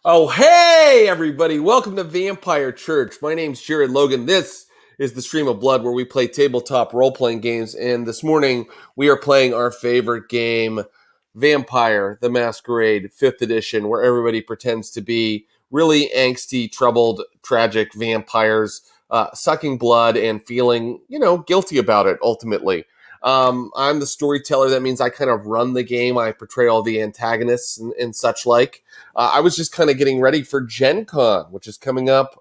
Oh, hey, everybody. Welcome to Vampire Church. My name's Jared Logan. This is the Stream of Blood where we play tabletop role-playing games. And this morning, we are playing our favorite game, Vampire, the Masquerade, 5th edition, where everybody pretends to be really angsty, troubled, tragic vampires, sucking blood and feeling, guilty about it, ultimately. I'm the storyteller. That means I kind of run the game. I portray all the antagonists and such like. I was just kind of getting ready for Gen Con, which is coming up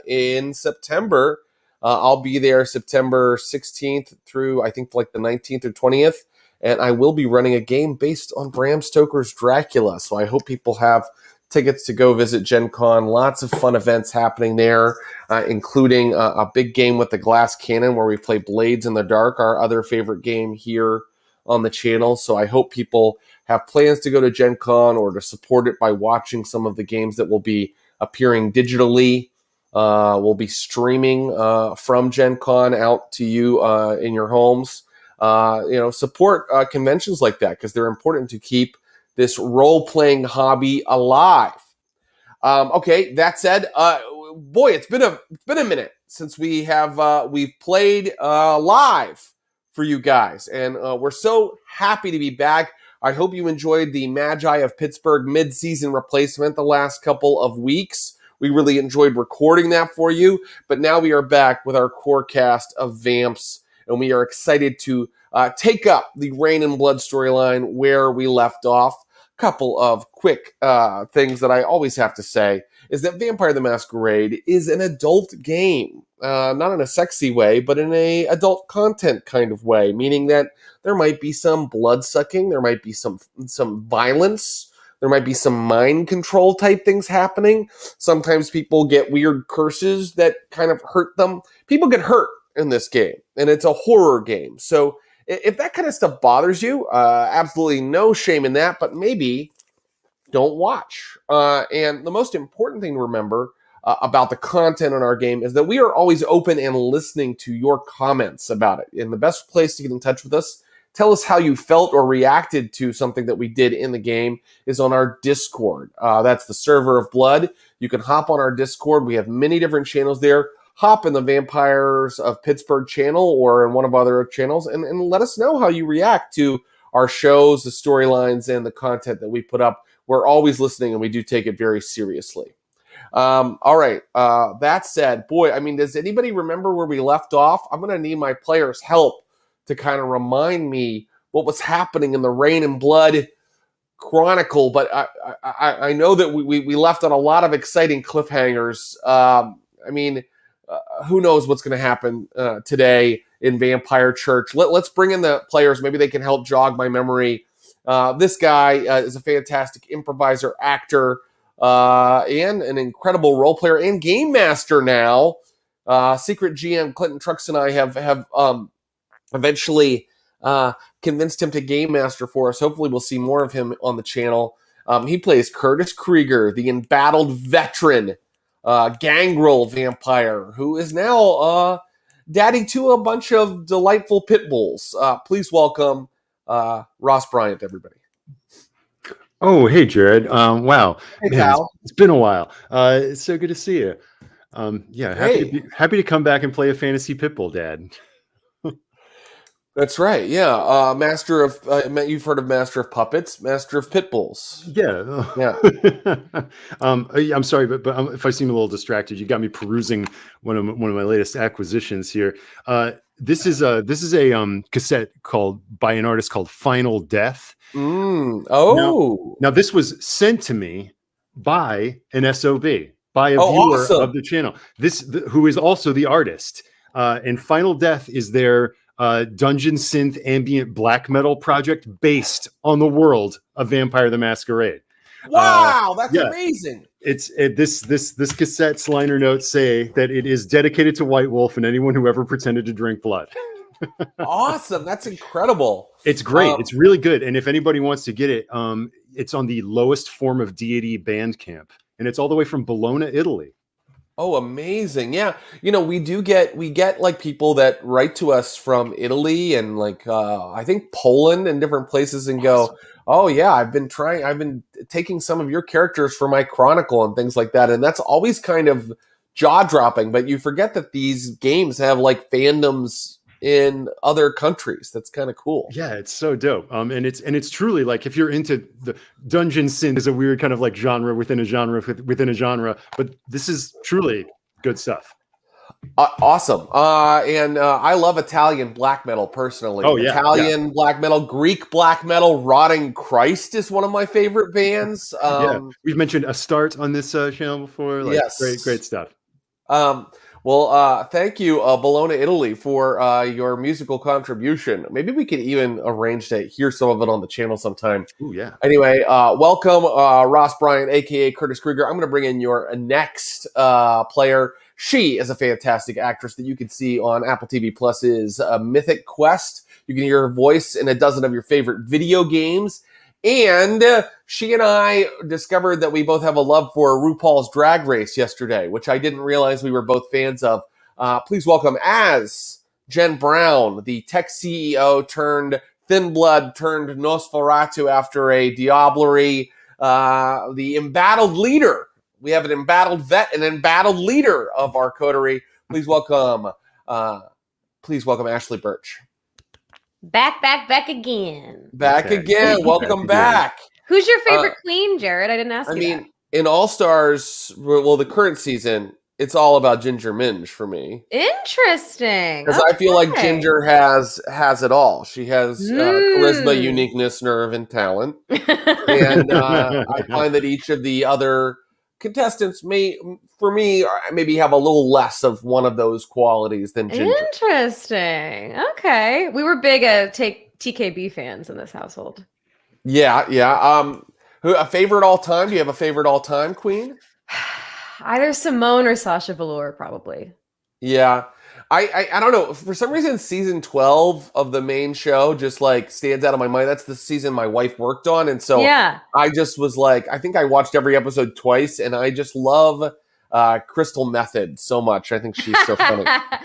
in September. I'll be there September 16th through, I think, like the 19th or 20th. And I will be running a game based on Bram Stoker's Dracula. So I hope people have tickets to go visit Gen Con. Lots of fun events happening there, including a big game with the glass cannon where we play Blades in the Dark, our other favorite game here on the channel. So I hope people have plans to go to Gen Con or to support it by watching some of the games that will be appearing digitally. We'll be streaming from Gen Con out to you in your homes. Support conventions like that because they're important to keep this role-playing hobby alive. Okay, that said, boy, it's been a minute since we've played live for you guys, and we're so happy to be back. I hope you enjoyed the Magi of Pittsburgh mid-season replacement the last couple of weeks. We really enjoyed recording that for you, but now we are back with our core cast of Vamps, and we are excited to take up the Rain and Blood storyline where we left off. Couple of quick things that I always have to say is that Vampire the Masquerade is an adult game. Not in a sexy way, but in a adult content kind of way, meaning that there might be some blood-sucking, there might be some violence, there might be some mind control type things happening. Sometimes people get weird curses that kind of hurt them. People get hurt in this game, and it's a horror game. So if that kind of stuff bothers you, absolutely no shame in that, but maybe don't watch. And the most important thing to remember about the content on our game is that we are always open and listening to your comments about it. And the best place to get in touch with us, tell us how you felt or reacted to something that we did in the game, is on our Discord. That's the Server of Blood. You can hop on our Discord. We have many different channels there. Hop in the Vampires of Pittsburgh channel or in one of our other channels and let us know how you react to our shows, the storylines, and the content that we put up. We're always listening, and we do take it very seriously. All right. That said, boy, does anybody remember where we left off? I'm going to need my players' help to kind of remind me what was happening in the Rain and Blood Chronicle, but I know that we left on a lot of exciting cliffhangers. Who knows what's going to happen today in Vampire Church. Let's bring in the players. Maybe they can help jog my memory. This guy is a fantastic improviser, actor, and an incredible role player and game master now. Secret GM Clinton Trucks and I have eventually convinced him to game master for us. Hopefully we'll see more of him on the channel. He plays Curtis Krieger, the embattled veteran gangrel vampire who is now daddy to a bunch of delightful pit bulls. Please welcome Ross Bryant, everybody. Oh, hey, Jared. Wow. Hey, Man, pal. it's been a while. It's so good to see you. Happy to come back and play a fantasy pit bull dad. That's right. Yeah. Master of, you've heard of Master of Puppets, Master of Pit Bulls. Yeah. Yeah. I'm sorry, but if I seem a little distracted, you got me perusing one of my latest acquisitions here. This is a cassette by an artist called Final Death. Now this was sent to me by an SOB, by a viewer awesome. of the channel. Who is also the artist. And Final Death is their dungeon synth ambient black metal project based on the world of Vampire the Masquerade. Wow, that's amazing. This cassette's liner notes say that it is dedicated to White Wolf and anyone who ever pretended to drink blood. Awesome. That's incredible. It's great. It's really good. And if anybody wants to get it, it's on the lowest form of deity Bandcamp, and it's all the way from Bologna, Italy. Oh, amazing. Yeah. We get like people that write to us from Italy and like, I think Poland and different places and go, Oh yeah, I've been taking some of your characters for my Chronicle and things like that, and that's always kind of jaw-dropping, but you forget that these games have like fandoms in other countries. That's kind of cool. Yeah, it's so dope. And it's truly like, if you're into the dungeon synth is a weird kind of like genre within a genre within a genre, but this is truly good stuff. Awesome. And I love Italian black metal personally. Oh, yeah, Italian black metal, Greek black metal. Rotting Christ is one of my favorite bands. Yeah, we've mentioned Astarte on this channel before. Like, yes. Great stuff. Well, thank you, Bologna, Italy, for your musical contribution. Maybe we could even arrange to hear some of it on the channel sometime. Oh, yeah. Anyway, welcome, Ross Bryant, a.k.a. Curtis Krieger. I'm going to bring in your next player. She is a fantastic actress that you can see on Apple TV Plus's Mythic Quest. You can hear her voice in a dozen of your favorite video games. And she and I discovered that we both have a love for RuPaul's Drag Race yesterday, which I didn't realize we were both fans of. Please welcome as Jen Brown, the tech CEO turned Thin Blood turned Nosferatu after a Diablerie, the embattled leader. We have an embattled vet and an embattled leader of our coterie. Please welcome Ashley Burch. Back again. Back again. Welcome back. Who's your favorite queen, Jared? I didn't ask you. I mean, in All Stars, well, the current season, it's all about Ginger Minge for me. Interesting. Because I feel like Ginger has it all. She has charisma, uniqueness, nerve, and talent. And I find that each of the other contestants maybe have a little less of one of those qualities than Ginger. Interesting. Okay. We were big TKB fans in this household. Yeah. A favorite all time? Do you have a favorite all time queen? Either Simone or Sasha Velour, probably. Yeah. I don't know. For some reason, season 12 of the main show just like stands out of my mind. That's the season my wife worked on. And so I just was like, I think I watched every episode twice, and I just love Crystal Method so much. I think she's so funny.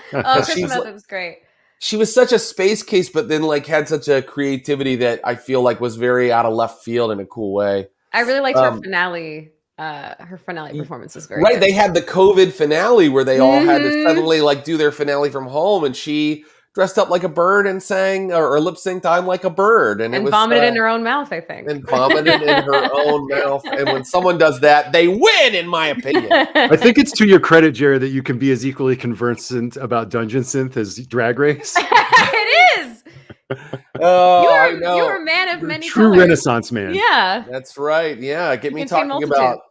Crystal Method was great. She was such a space case, but then like had such a creativity that I feel like was very out of left field in a cool way. I really liked her finale. Her finale performance was very good. They had the COVID finale where they all had to suddenly like do their finale from home, and she dressed up like a bird and sang or lip synced "I'm Like a Bird" and it was vomited in her own mouth, I think. And vomited in her own mouth. And when someone does that, they win, in my opinion. I think it's to your credit, Jared, that you can be as equally conversant about Dungeon Synth as Drag Race. It is. I know. You're a man of many true colors. Renaissance man. Yeah. That's right. Yeah. Get me talking about.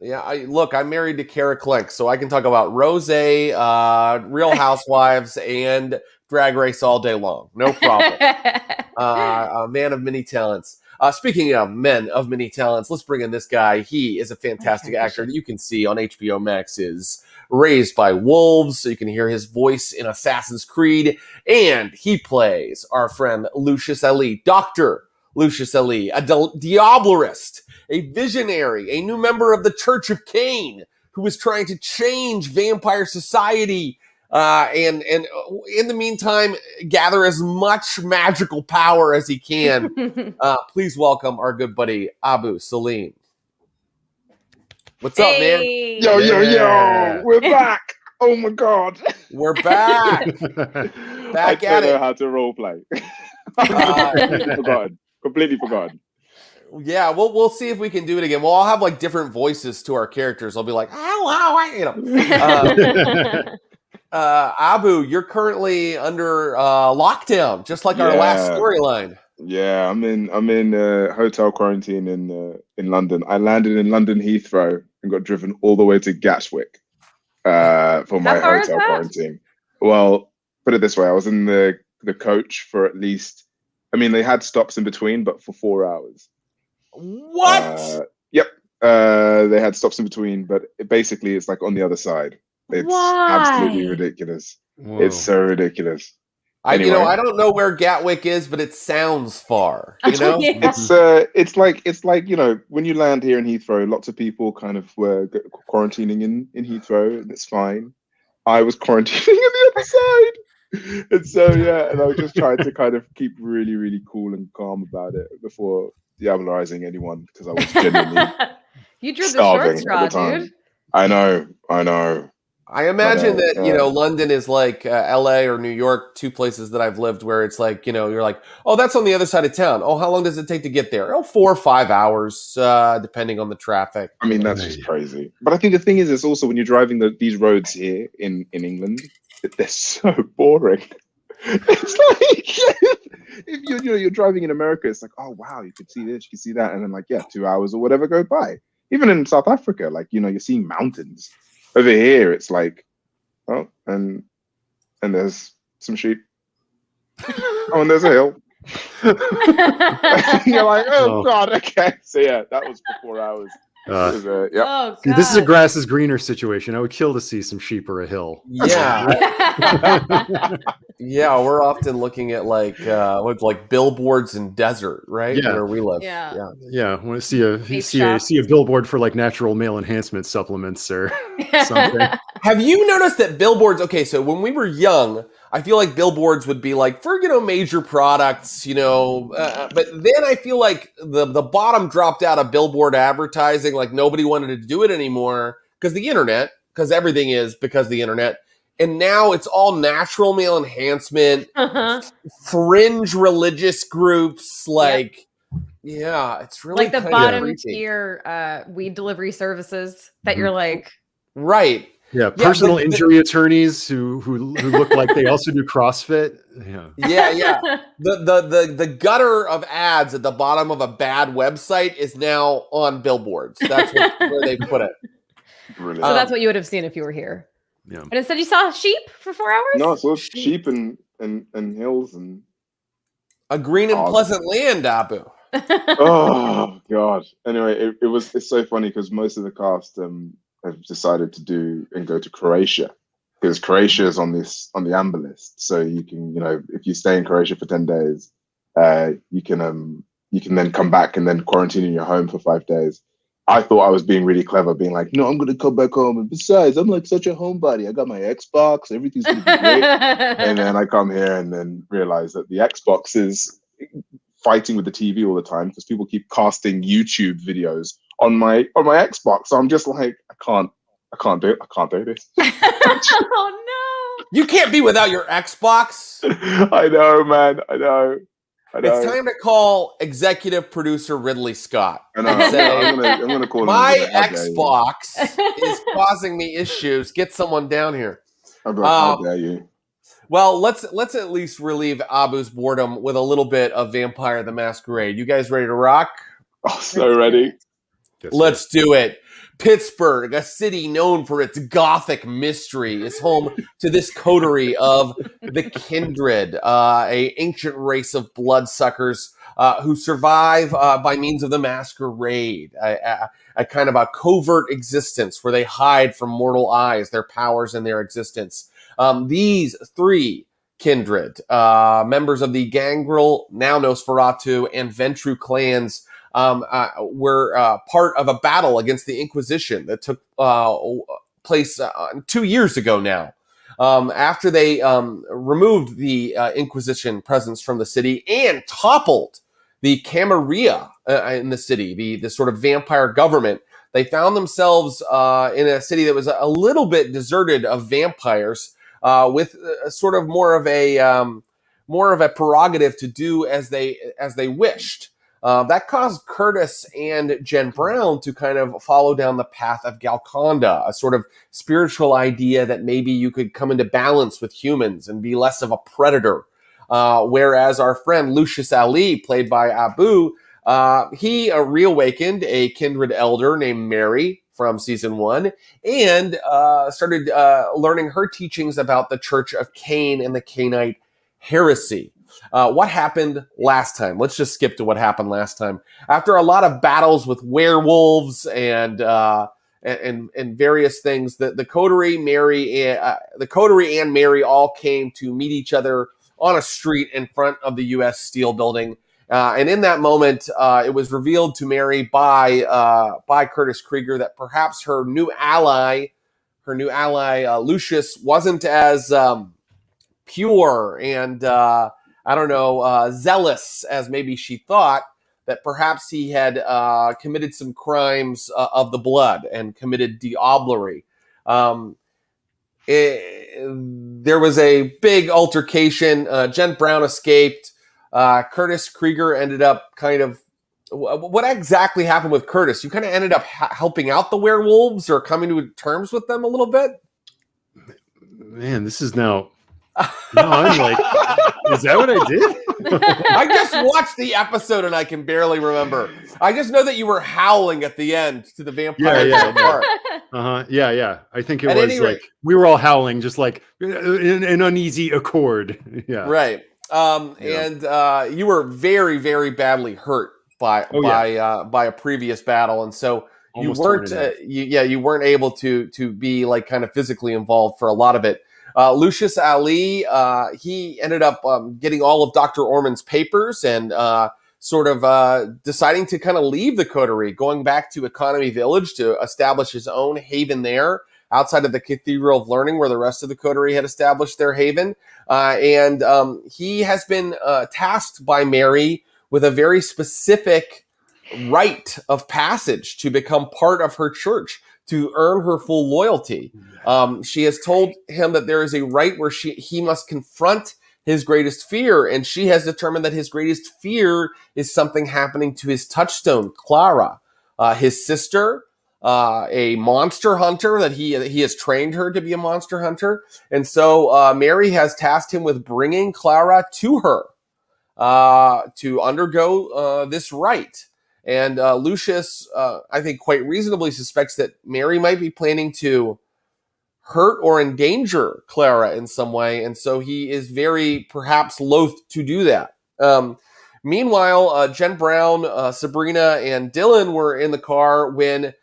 Yeah, I'm married to Kara Klink, so I can talk about Rosé, Real Housewives, and Drag Race all day long. No problem. A man of many talents. Speaking of men of many talents, let's bring in this guy. He is a fantastic actor that you can see on HBO Max's Raised by Wolves, so you can hear his voice in Assassin's Creed, and he plays our friend Lucius Ali, Dr. Lucius Ali, a Diablerist, a visionary, a new member of the Church of Cain, who is trying to change vampire society, and in the meantime, gather as much magical power as he can. Please welcome our good buddy, Abu Salim. What's up, man? Yo, we're back. Oh my God. We're back. Back at it. I don't know how to roleplay. Completely forgotten. Yeah, we'll see if we can do it again. We'll all have like different voices to our characters. I'll be like, Abu, you're currently under lockdown, just like our last storyline. Yeah, I'm in hotel quarantine in London. I landed in London Heathrow and got driven all the way to Gatwick for my hotel quarantine. Well, put it this way, I was in the coach for at least, they had stops in between, but for 4 hours. What? Yep. They had stops in between, but basically it's like on the other side. It's absolutely ridiculous. Whoa. It's so ridiculous. Anyway. I don't know where Gatwick is, but it sounds far. It's like when you land here in Heathrow, lots of people kind of were quarantining in Heathrow, and it's fine. I was quarantining on the other side. And so yeah, and I was just trying to kind of keep really, really cool and calm about it before diabolizing anyone because I was genuinely You drew the short starving straw, at the time. dude. I know. I imagine But, that, London is like LA or New York, two places that I've lived where it's like, you're like, oh, that's on the other side of town. Oh, how long does it take to get there? Oh, 4 or 5 hours, depending on the traffic. I mean, that's just crazy. But I think the thing is, it's also when you're driving these roads here in England, they're so boring. It's like if you're driving in America, it's like, oh wow, you can see this, you can see that, and then like 2 hours or whatever go by. Even in South Africa, like you're seeing mountains. Over here, it's like, oh, and there's some sheep. Oh, and there's a hill. You're like, oh god, okay. So yeah, that was for 4 hours. Oh, God. See, this is a grass is greener situation. I would kill to see some sheep or a hill. Yeah. Yeah, we're often looking at like billboards in desert, right? Yeah. Where we live. Yeah. Yeah, want to see a billboard for like natural male enhancement supplements or something. Have you noticed that billboards? Okay, so when we were young, I feel like billboards would be like for major products, but then I feel like the bottom dropped out of billboard advertising. Like nobody wanted to do it anymore because the internet, because everything is because of the internet. And now it's all natural male enhancement, fringe religious groups, yeah, it's really like the bottom tier weed delivery services that you're like, right. Yeah, personal injury attorneys who look like they also do CrossFit. Yeah. The gutter of ads at the bottom of a bad website is now on billboards. That's where they put it. Brilliant. So that's what you would have seen if you were here. Yeah. And instead you saw sheep for 4 hours? No, so sheep and hills and a green and pleasant land, Abu. Oh god. Anyway, it's so funny because most of the cast have decided to go to Croatia because Croatia is on the amber list. So you can, if you stay in Croatia for 10 days, you can then come back and then quarantine in your home for 5 days. I thought I was being really clever, being like, no, I'm going to come back home. And besides, I'm like such a homebody. I got my Xbox. Everything's going to be great. And then I come here and then realize that the Xbox is fighting with the TV all the time because people keep casting YouTube videos on my Xbox. So I'm just like, I can't do this. Oh, no. You can't be without your Xbox. I know, man. I know. It's time to call executive producer Ridley Scott. I know. I'm gonna call my him. Xbox is causing me issues. Get someone down here. How dare you? Well, let's at least relieve Abu's boredom with a little bit of Vampire the Masquerade. You guys ready to rock? Oh, so ready. Let's do it. Pittsburgh, a city known for its gothic mystery, is home to this coterie of the Kindred, a ancient race of bloodsuckers who survive by means of the Masquerade, a kind of a covert existence where they hide from mortal eyes their powers and their existence. These three Kindred, members of the Gangrel, now Nosferatu, and Ventru clans, were part of a battle against the Inquisition that took place 2 years ago now. After they removed the Inquisition presence from the city and toppled the Camarilla in the city, the sort of vampire government, they found themselves in a city that was a little bit deserted of vampires, with sort of more of a prerogative to do as they wished. That caused Curtis and Jen Brown to kind of follow down the path of Galconda, a sort of spiritual idea that maybe you could come into balance with humans and be less of a predator. Whereas our friend Lucius Ali, played by Abu, he reawakened a kindred elder named Mary from season 1 and started learning her teachings about the Church of Cain and the Cainite heresy. What happened last time? Let's just skip to what happened last time. After a lot of battles with werewolves and various things, the coterie and Mary all came to meet each other on a street in front of the U.S. Steel Building. And in that moment, it was revealed to Mary by Curtis Krieger that perhaps her new ally Lucius wasn't as pure and I don't know, zealous as maybe she thought, that perhaps he had committed some crimes of the blood and committed diablerie. There was a big altercation. Jen Brown escaped. Curtis Krieger ended up kind of. What exactly happened with Curtis? You kind of ended up helping out the werewolves or coming to terms with them a little bit? Man, this is now. No, I'm like, is that what I did? I just watched the episode and I can barely remember. I just know that you were howling at the end to the vampire. Yeah. I think it was like we were all howling, just like an uneasy accord. Yeah. Right. And you were very, very badly hurt by a previous battle, and so Almost you weren't able to be like kind of physically involved for a lot of it. Lucius Ali, he ended up getting all of Dr. Orman's papers and sort of deciding to kind of leave the coterie, going back to Economy Village to establish his own haven there outside of the Cathedral of Learning where the rest of the coterie had established their haven. And he has been tasked by Mary with a very specific rite of passage to become part of her church, to earn her full loyalty. She has told him that there is a rite where he must confront his greatest fear, and she has determined that his greatest fear is something happening to his touchstone, Clara, his sister, a monster hunter that he has trained her to be a monster hunter. And so Mary has tasked him with bringing Clara to her to undergo this rite. And Lucius, I think quite reasonably suspects that Mary might be planning to hurt or endanger Clara in some way. And so he is very perhaps loath to do that. Meanwhile, Jen Brown, Sabrina, and Dylan were in the car when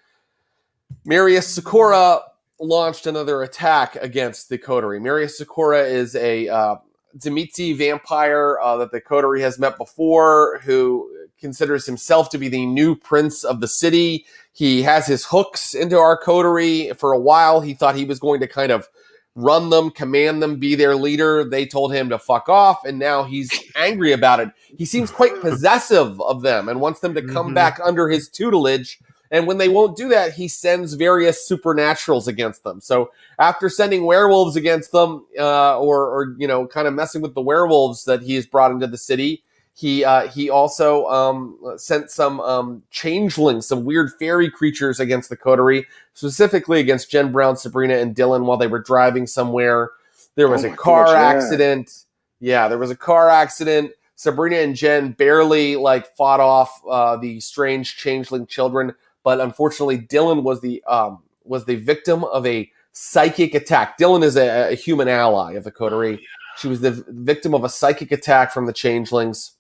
Marius Sakura launched another attack against the coterie. Marius Sakura is a Demiti vampire that the coterie has met before, who considers himself to be the new prince of the city. He has his hooks into our coterie. For a while, he thought he was going to kind of run them, command them, be their leader. They told him to fuck off, and now he's angry about it. He seems quite possessive of them and wants them to come back under his tutelage. And when they won't do that, he sends various supernaturals against them. So after sending werewolves against them, or kind of messing with the werewolves that he has brought into the city, he also sent some changelings, some weird fairy creatures against the coterie, specifically against Jen Brown, Sabrina, and Dylan while they were driving somewhere. There was a car accident. Yeah, there was a car accident. Sabrina and Jen barely fought off the strange changeling children. But unfortunately, Dylan was the victim of a psychic attack. Dylan is a human ally of the coterie. She was the victim of a psychic attack from the changelings.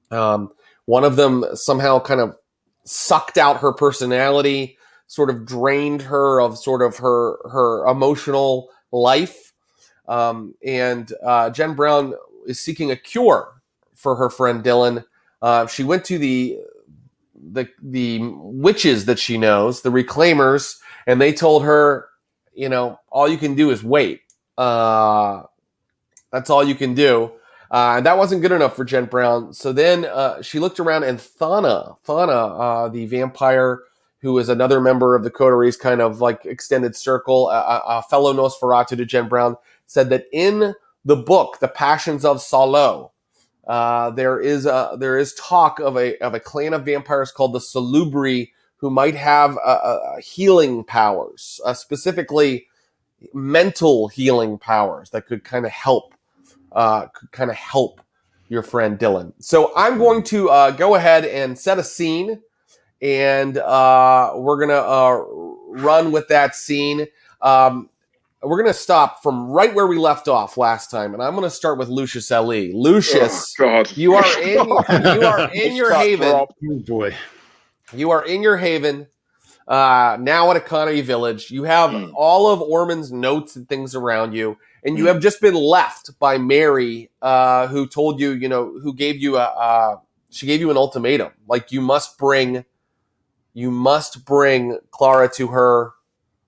One of them somehow kind of sucked out her personality, sort of drained her of sort of her emotional life. And Jen Brown is seeking a cure for her friend Dylan. She went to the witches that she knows, the reclaimers, and they told her, all you can do is wait. That's all you can do. And that wasn't good enough for Jen Brown. So then she looked around, and Thana, the vampire who is another member of the coterie's kind of extended circle, a fellow Nosferatu to Jen Brown, said that in the book, The Passions of Salo, there is talk of a clan of vampires called the Salubri who might have healing powers, specifically mental healing powers that could kind of help your friend Dylan. So I'm going to go ahead and set a scene, and we're gonna run with that scene. We're going to stop from right where we left off last time, and I'm going to start with Lucius Ali. Lucius, you are in your haven. Oh boy. You are in your haven now at Economy Village. You have all of Orman's notes and things around you, and you have just been left by Mary, who told you, who gave you she gave you an ultimatum. You must bring Clara to her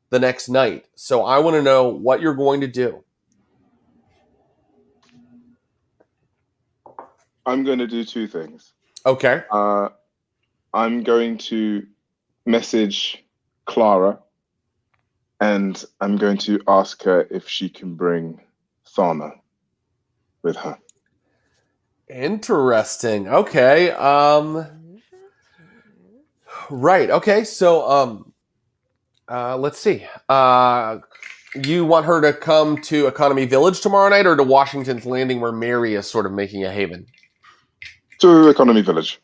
the next night. So I want to know what you're going to do. I'm going to do two things. Okay. I'm going to message Clara, and I'm going to ask her if she can bring Thana with her. Interesting. Okay. Right. Okay. So let's see. You want her to come to Economy Village tomorrow night, or to Washington's Landing, where Mary is sort of making a haven? To Economy Village.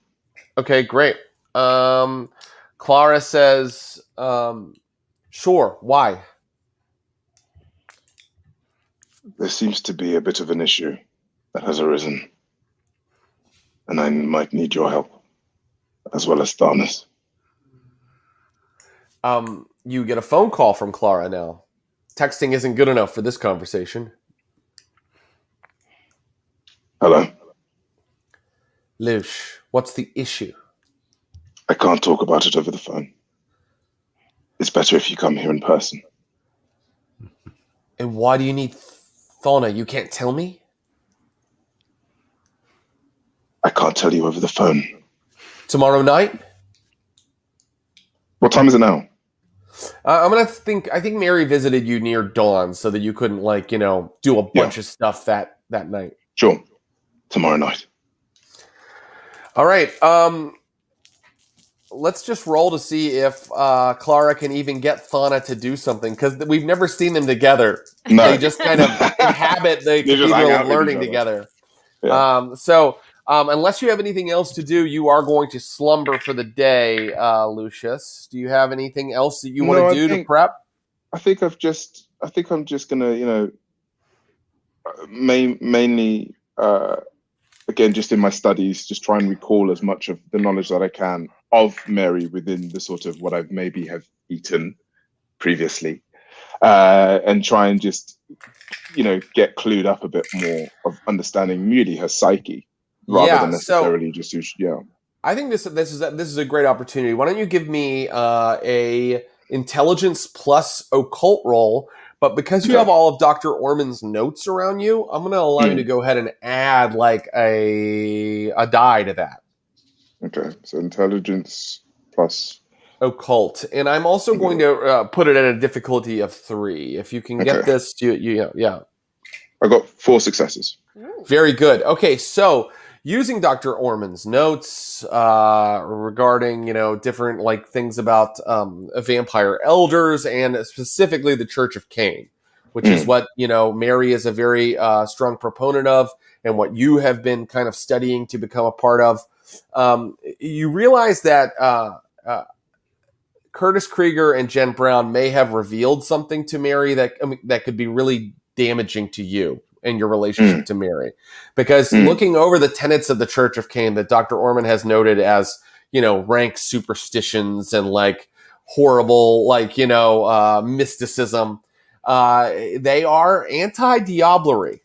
Okay, great. Clara says, sure. Why? There seems to be a bit of an issue that has arisen, and I might need your help, as well as Thana's. You get a phone call from Clara now. Texting isn't good enough for this conversation. Hello. Luce, what's the issue? I can't talk about it over the phone. It's better if you come here in person. And why do you need Thana? You can't tell me? I can't tell you over the phone. Tomorrow night? What time is it now? I think Mary visited you near dawn so that you couldn't, do a bunch of stuff that night. Sure. Tomorrow night. All right. Let's just roll to see if Clara can even get Thana to do something, because we've never seen them together. No. They just kind of inhabit the cathedral of learning together. Yeah. Unless you have anything else to do, you are going to slumber for the day, Lucius. Do you have anything else that you want to do to prep? I think I'm just gonna, mainly, again, just in my studies, just try and recall as much of the knowledge that I can of Mary within the sort of what I've maybe have eaten previously, and try and just, get clued up a bit more of understanding merely her psyche. Rather than necessarily just I think this is a great opportunity. Why don't you give me a intelligence plus occult roll? But because you have all of Dr. Orman's notes around you, I'm going to allow you to go ahead and add a die to that. Okay, so intelligence plus occult, and I'm also going to put it at a difficulty of 3. If you can get this, yeah. I got 4 successes. Very good. Okay, so using Dr. Orman's notes regarding, different things about vampire elders, and specifically the Church of Cain, which is what, Mary is a very strong proponent of, and what you have been kind of studying to become a part of. You realize that Curtis Krieger and Jen Brown may have revealed something to Mary that could be really damaging to you and your relationship to Mary, because looking over the tenets of the Church of Cain that Dr. Orman has noted as, rank superstitions and horrible, mysticism, they are anti-diablerie.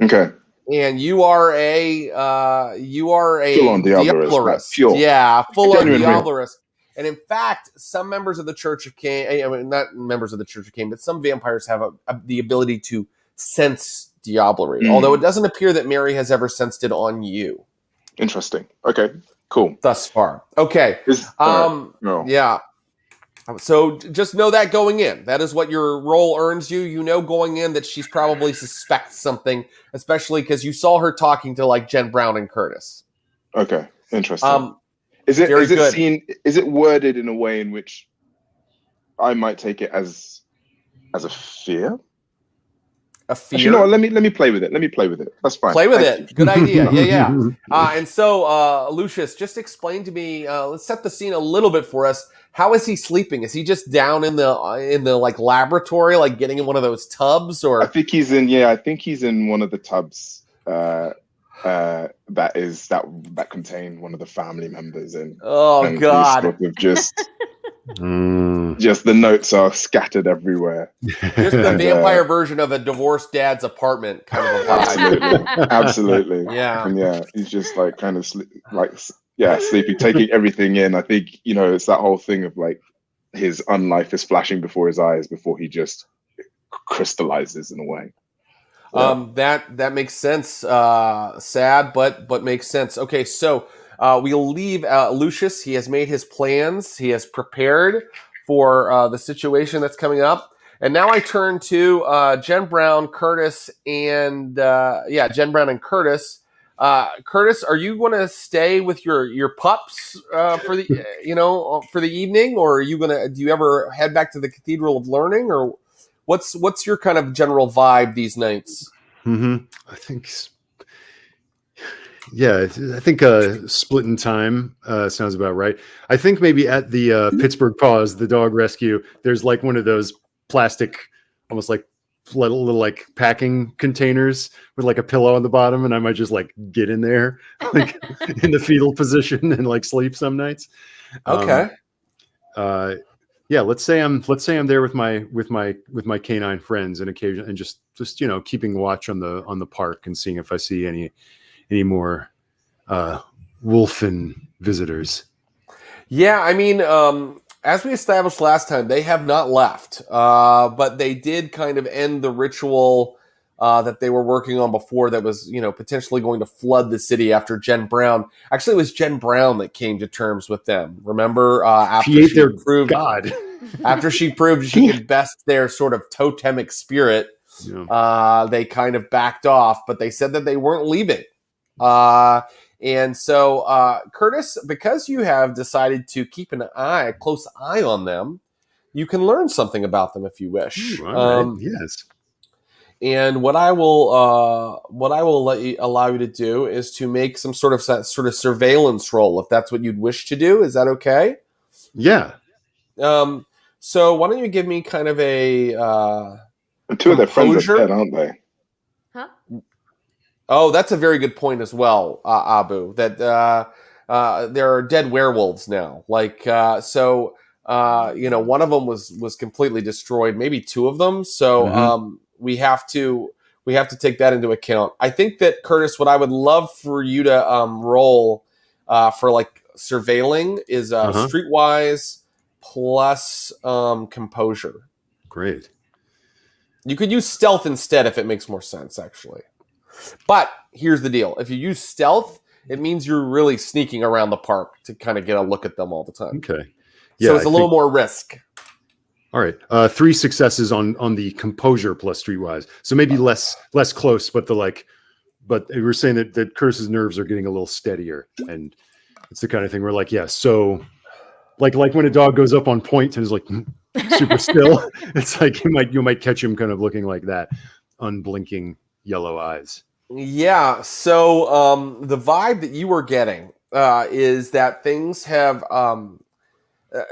Okay. And you are a full-on diablerist. Yeah, full-on diablerist. And in fact, some members of the Church of Cain, not members of the Church of Cain, but some vampires have the ability to sense diablerie, although it doesn't appear that Mary has ever sensed it on you. Interesting. Okay, cool. Thus far. Okay. No. Yeah. So just know that going in. That is what your role earns you. You know going in that she's probably suspects something, especially because you saw her talking to Jen Brown and Curtis. Okay, interesting. Is it worded in a way in which I might take it as a fear? A fear? Actually, you know what? Let me play with it. That's fine. Play with it. Good idea. Yeah. And so, Lucius, just explain to me. Let's set the scene a little bit for us. How is he sleeping? Is he just down in the laboratory, getting in one of those tubs, or? I think he's in one of the tubs. That contain one of the family members in. Oh, and God! Sort of just the notes are scattered everywhere. Just the vampire version of a divorced dad's apartment, kind of a vibe. Absolutely. Yeah. And he's just sleepy, taking everything in. I think it's that whole thing of his unlife is flashing before his eyes before he just crystallizes in a way. That makes sense. Sad, but makes sense. Okay, so we'll leave Lucius. He has made his plans. He has prepared for the situation that's coming up. And now I turn to Jen Brown, Curtis, and Jen Brown and Curtis. Curtis, are you going to stay with your pups for the evening, or do you ever head back to the Cathedral of Learning, or what's your kind of general vibe these nights? I think splitting time sounds about right. I think maybe at the Pittsburgh Paws, the dog rescue, there's like one of those plastic, almost like little like packing containers with like a pillow on the bottom, and I might just like get in there like in the fetal position and like sleep some nights. Okay. Let's say I'm there with my canine friends and occasion and just keeping watch on the park and seeing if I see any more wolfen visitors. Yeah, I mean, as we established last time, they have not left, but they did kind of end the ritual that they were working on before that was, potentially going to flood the city after Jen Brown. Actually, it was Jen Brown that came to terms with them. Remember, after she proved God. After she proved she could best their sort of totemic spirit, they kind of backed off, but they said that they weren't leaving. And so, Curtis, because you have decided to keep a close eye on them, you can learn something about them if you wish. Ooh, all right. Yes. And what I will allow you to do is to make some sort of surveillance roll, if that's what you'd wish to do. Is that okay? Yeah. So why don't you give me kind of a two of their friends are dead, aren't they? Huh? Oh, that's a very good point as well, Abu. That there are dead werewolves now. Like one of them was completely destroyed. Maybe two of them. So we have to take that into account. I think that, Curtis, what I would love for you to roll for like surveilling is streetwise plus composure. Great. You could use stealth instead if it makes more sense, actually. But here's the deal. If you use stealth, it means you're really sneaking around the park to kind of get a look at them all the time. Okay. Yeah, so it's a little more risk. All right. 3 successes on the composure plus streetwise. So maybe less close, but but we were saying that Curtis's nerves are getting a little steadier. And it's the kind of thing where so like when a dog goes up on point and is like super still, it's like you might catch him kind of looking like that, unblinking yellow eyes. Yeah. So the vibe that you were getting is that things have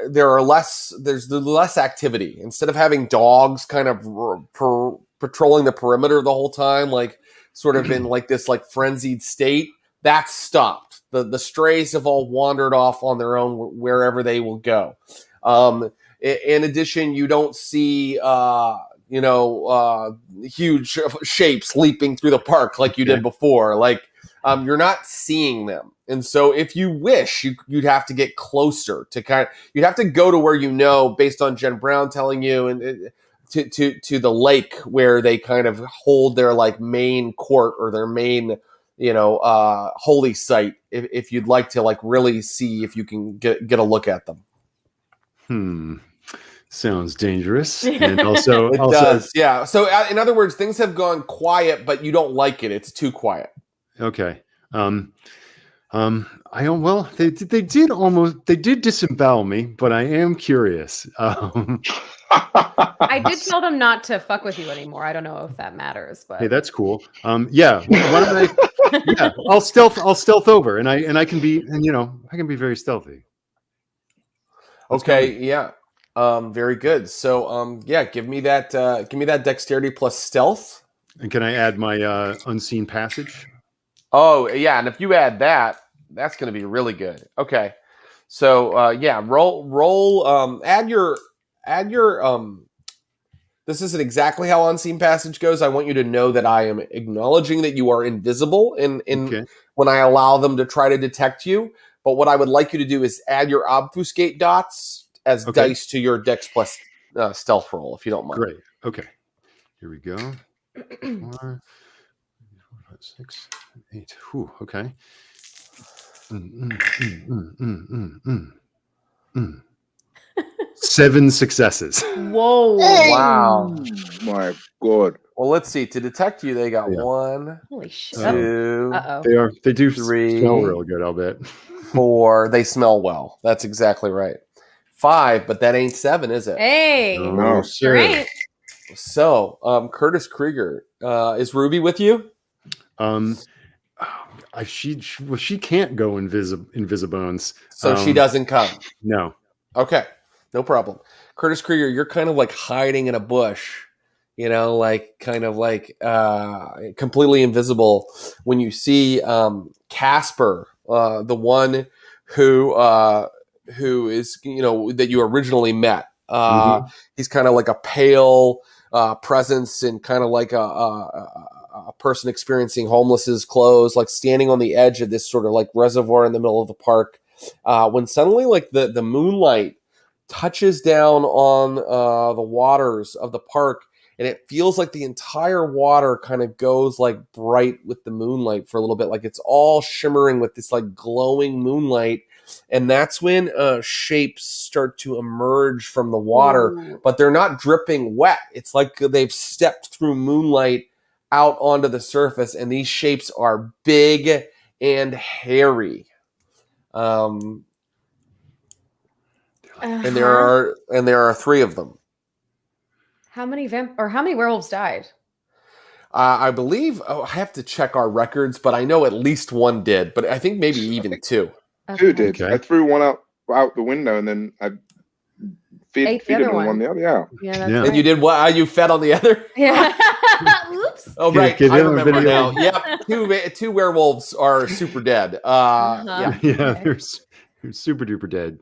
there's less activity. Instead of having dogs kind of patrolling the perimeter the whole time, like sort of in like this like frenzied state, that's stopped. The strays have all wandered off on their own wherever they will go. In addition, you don't see huge shapes leaping through the park like you did before. Like, you're not seeing them. And so if you wish, you'd have to get closer to you'd have to go to based on Jen Brown telling you, and to the lake where they kind of hold their like main court or their main, holy site. If you'd like to like really see if you can get a look at them. Sounds dangerous. And also, it does. Yeah. So in other words, things have gone quiet, but you don't like it. It's too quiet. Okay. They did disembowel me, but I am curious. I did tell them not to fuck with you anymore. I don't know if that matters, but hey, that's cool. Why don't I'll stealth over, and I can be very stealthy. Okay. Yeah. Very good. So, give me that dexterity plus stealth. And can I add my unseen passage? Oh, yeah. And if you add that, that's going to be really good. Okay. So, roll, add your, this isn't exactly how unseen passage goes. I want you to know that I am acknowledging that you are invisible when I allow them to try to detect you. But what I would like you to do is add your obfuscate dots as dice to your dex plus stealth roll, if you don't mind. Great. Okay. Here we go. 4, 5, 6, 8. Whew, okay. 7 successes. Whoa. Wow. My God. Well, let's see. To detect you, they got Yeah. 1, Holy shit. 2, Uh-oh. They do 3, smell real good, I'll bet. 4. They smell well. That's exactly right. 5, but that ain't 7, is it? Hey. No. Sure ain't. So, Curtis Krieger, is Ruby with you? She can't go Invisibones. So she doesn't come. No. Okay, no problem. Curtis Krieger, you're kind of like hiding in a bush, like kind of like completely invisible when you see Casper, the one who is that you originally met. He's kind of like a pale presence and kind of like a person experiencing homeless's clothes, like standing on the edge of this sort of like reservoir in the middle of the park. When suddenly like the moonlight touches down on the waters of the park, and it feels like the entire water kind of goes like bright with the moonlight for a little bit, like it's all shimmering with this like glowing moonlight. And that's when shapes start to emerge from the water. Ooh. But they're not dripping wet. It's like they've stepped through moonlight out onto the surface, and these shapes are big and hairy. And there are 3 of them. How many werewolves died? I believe. I have to check our records, but I know at least 1 did. But I think maybe even 2. Okay. 2 did. Okay. I threw one out the window, and then I fed on one the other. Yeah. And right. you did what? You fed on the other? Yeah. Oops. Oh, right. I remember now. Yep. 2 werewolves are super dead. Yeah. Yeah, they're super duper dead.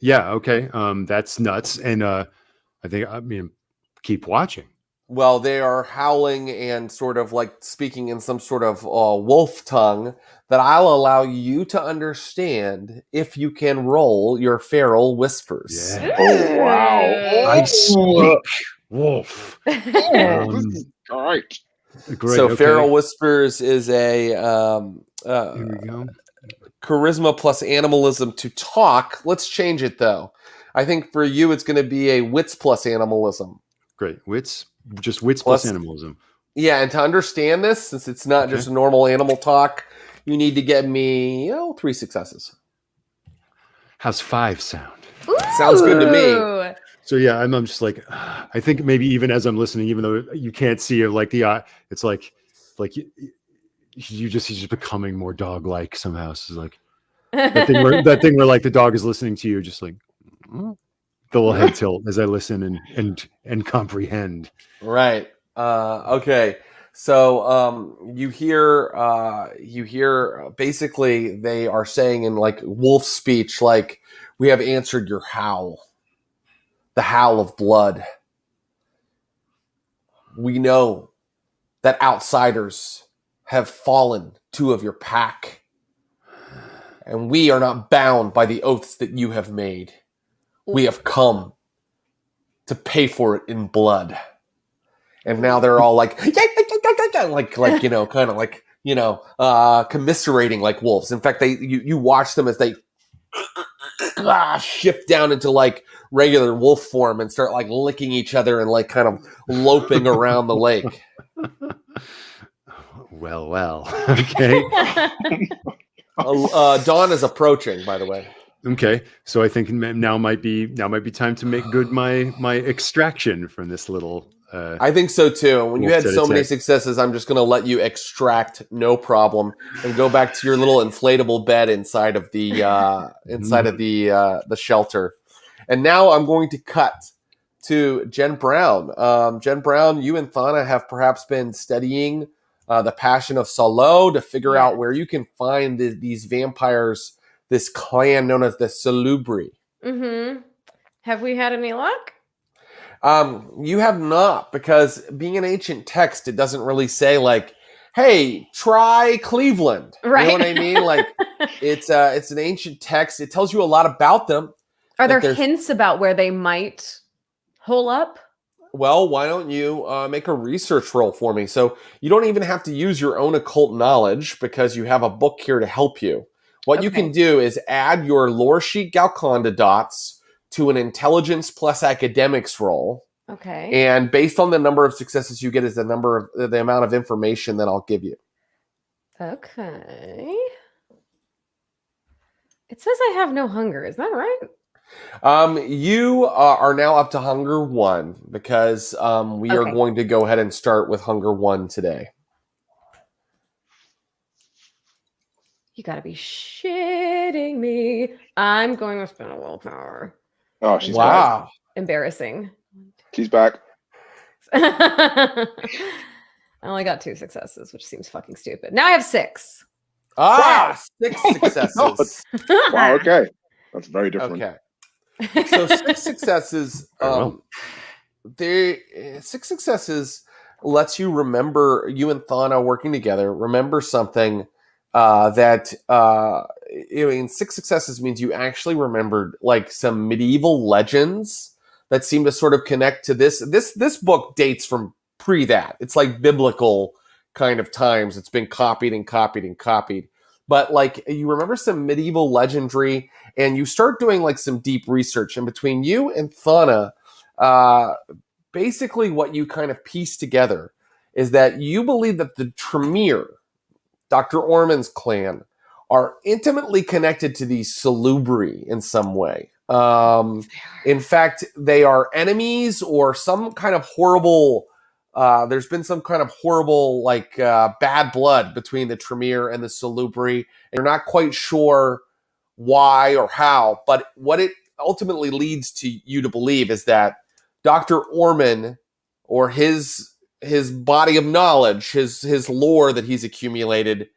Yeah. Okay. That's nuts. And I mean, keep watching. Well, they are howling and sort of like speaking in some sort of wolf tongue that I'll allow you to understand if you can roll your feral whispers. Yeah. Oh, wow. I speak wolf. This is great. So feral whispers is a here we go. Charisma plus animalism to talk. Let's change it though. I think for you it's going to be a wits plus animalism. Great. Wits plus animalism. Yeah, and to understand this, since it's not just a normal animal talk, you need to get me 3 successes. How's 5 sound? Ooh. Sounds good to me. So yeah, I'm just like, I think maybe even as I'm listening, even though you can't see it, like it's like he's just becoming more dog-like somehow. So it's like that thing where like the dog is listening to you, just like the little head tilt as I listen and comprehend. Right. Okay. So you hear basically they are saying in like wolf speech, like, we have answered your howl. The howl of blood. We know that outsiders have fallen 2 of your pack, and we are not bound by the oaths that you have made. We have come to pay for it in blood. And now they're all like kind of like commiserating like wolves. In fact, you watch them as they shift down into like regular wolf form and start like licking each other and like kind of loping around the lake. Well. Okay. Dawn is approaching, by the way. Okay, so I think now might be time to make good my extraction from this little. I think so too. When you had so many successes, I'm just going to let you extract, no problem, and go back to your little inflatable bed inside of the the shelter. And now I'm going to cut to Jen Brown. Jen Brown, you and Thana have perhaps been studying the Passion of Salo to figure out where you can find these vampires. This clan known as the Salubri. Mm-hmm. Have we had any luck? You have not, because being an ancient text, it doesn't really say like, hey, try Cleveland. Right. You know what I mean? Like it's an ancient text. It tells you a lot about them. Are there hints about where they might hole up? Well, why don't you make a research roll for me? So you don't even have to use your own occult knowledge because you have a book here to help you. What you can do is add your lore sheet Galconda dots to an intelligence plus academics roll. Okay. And based on the number of successes you get is the amount of information that I'll give you. Okay. It says I have no hunger. Is that right? You are now up to hunger 1 because we are going to go ahead and start with hunger 1 today. You gotta be shitting me. I'm going to spend a willpower. Oh, she's back. Embarrassing. She's back. I only got 2 successes, which seems fucking stupid. Now I have 6. Wow. 6 successes. Wow, okay. That's very different. Okay. So 6 successes. 6 successes lets you remember, you and Thana working together, remember something that 6 successes means you actually remembered like some medieval legends that seem to sort of connect to this. This book dates from pre that. It's like biblical kind of times. It's been copied and copied and copied. But like you remember some medieval legendary, and you start doing like some deep research. And between you and Thana, basically what you kind of piece together is that you believe that the Tremere, Dr. Orman's clan, are intimately connected to the Salubri in some way. In fact, they are enemies or some kind of horrible... there's been some kind of horrible, like, bad blood between the Tremere and the Salubri. And you're not quite sure why or how, but what it ultimately leads to you to believe is that Dr. Orman, or his body of knowledge, his lore that he's accumulated,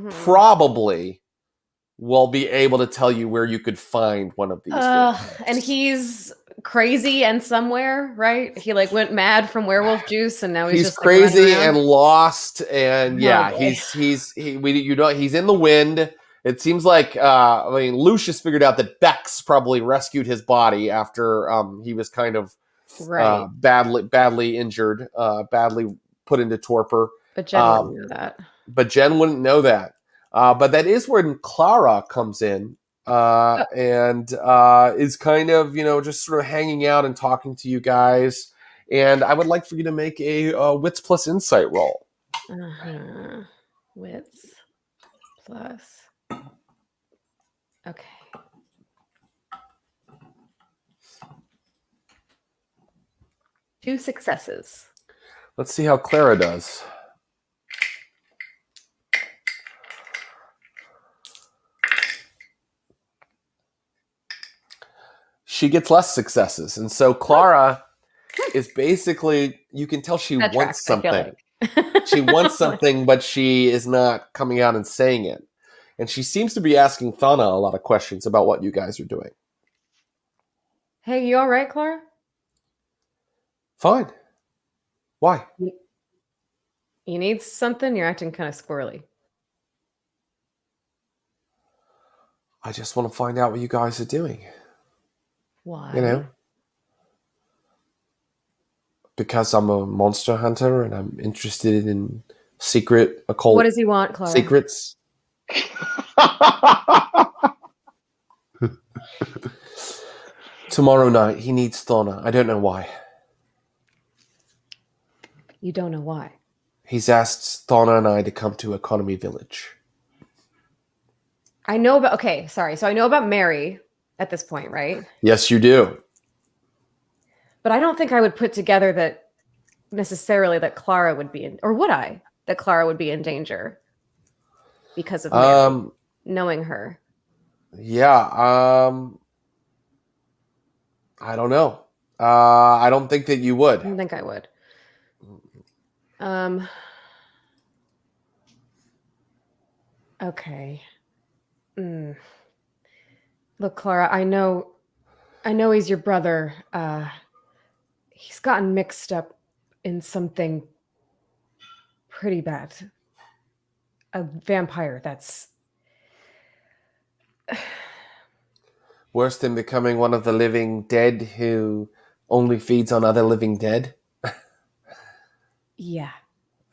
probably will be able to tell you where you could find one of these. And he's crazy and somewhere, right? He like went mad from werewolf juice, and now he's just crazy like, and lost. And he's in the wind. It seems like Lucius figured out that Bex probably rescued his body after he was kind of badly injured, badly put into torpor. But Jen wouldn't know that. But that is when Clara comes in and is kind of, just sort of hanging out and talking to you guys. And I would like for you to make a wits plus insight roll. Wits plus. Okay. Two successes. Let's see how Clara does. She gets less successes. And so Clara is basically, you can tell she wants something. She wants something, but she is not coming out and saying it. And she seems to be asking Thana a lot of questions about what you guys are doing. Hey, you all right, Clara? Fine. Why? You need something? You're acting kind of squirrely. I just want to find out what you guys are doing. Why? Because I'm a monster hunter and I'm interested in secret occult. What does he want, Clara? Secrets. Tomorrow night, he needs Thana. I don't know why. You don't know why? He's asked Thana and I to come to Economy Village. I know about... Okay, sorry. So I know about Mary at this point, right? Yes, you do. But I don't think I would put together that necessarily that Clara would be in... Or would I? That Clara would be in danger because of Mary, knowing her. Yeah. I don't know. I don't think that you would. I don't think I would. Okay. Look, Clara, I know he's your brother. He's gotten mixed up in something pretty bad. A vampire that's... Worse than becoming one of the living dead who only feeds on other living dead? Yeah.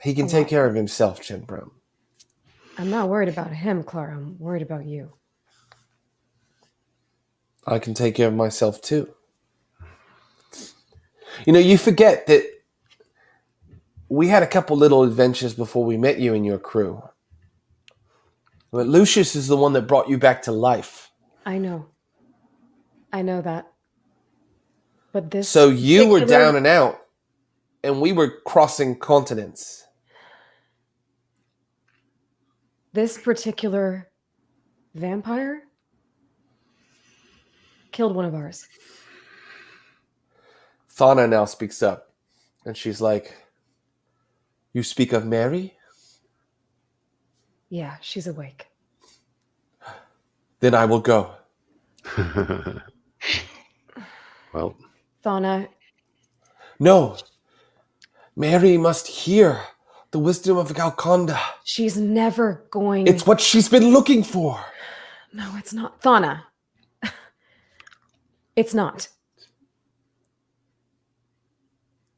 He can take care of himself, Jen Brown. I'm not worried about him, Clara. I'm worried about you. I can take care of myself too. You know, you forget that we had a couple little adventures before we met you and your crew. But Lucius is the one that brought you back to life. I know that. But this... So you were down and out, and we were crossing continents. This particular vampire killed one of ours. Thana now speaks up, and she's like, "You speak of Mary?" Yeah, she's awake. Then I will go. Well, Thana. No. Mary must hear the wisdom of Galconda. She's never going... It's what she's been looking for. No, it's not. Thana. It's not.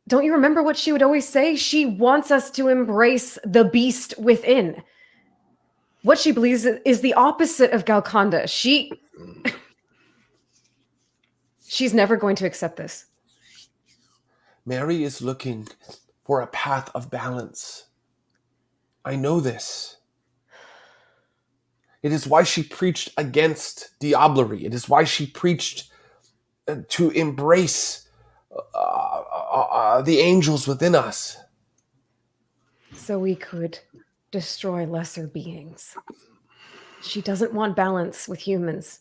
Don't you remember what she would always say? She wants us to embrace the beast within. What she believes is the opposite of Galconda. She's never going to accept this. Mary is looking for a path of balance. I know this. It is why she preached against diablerie. It is why she preached to embrace the angels within us. So we could destroy lesser beings. She doesn't want balance with humans.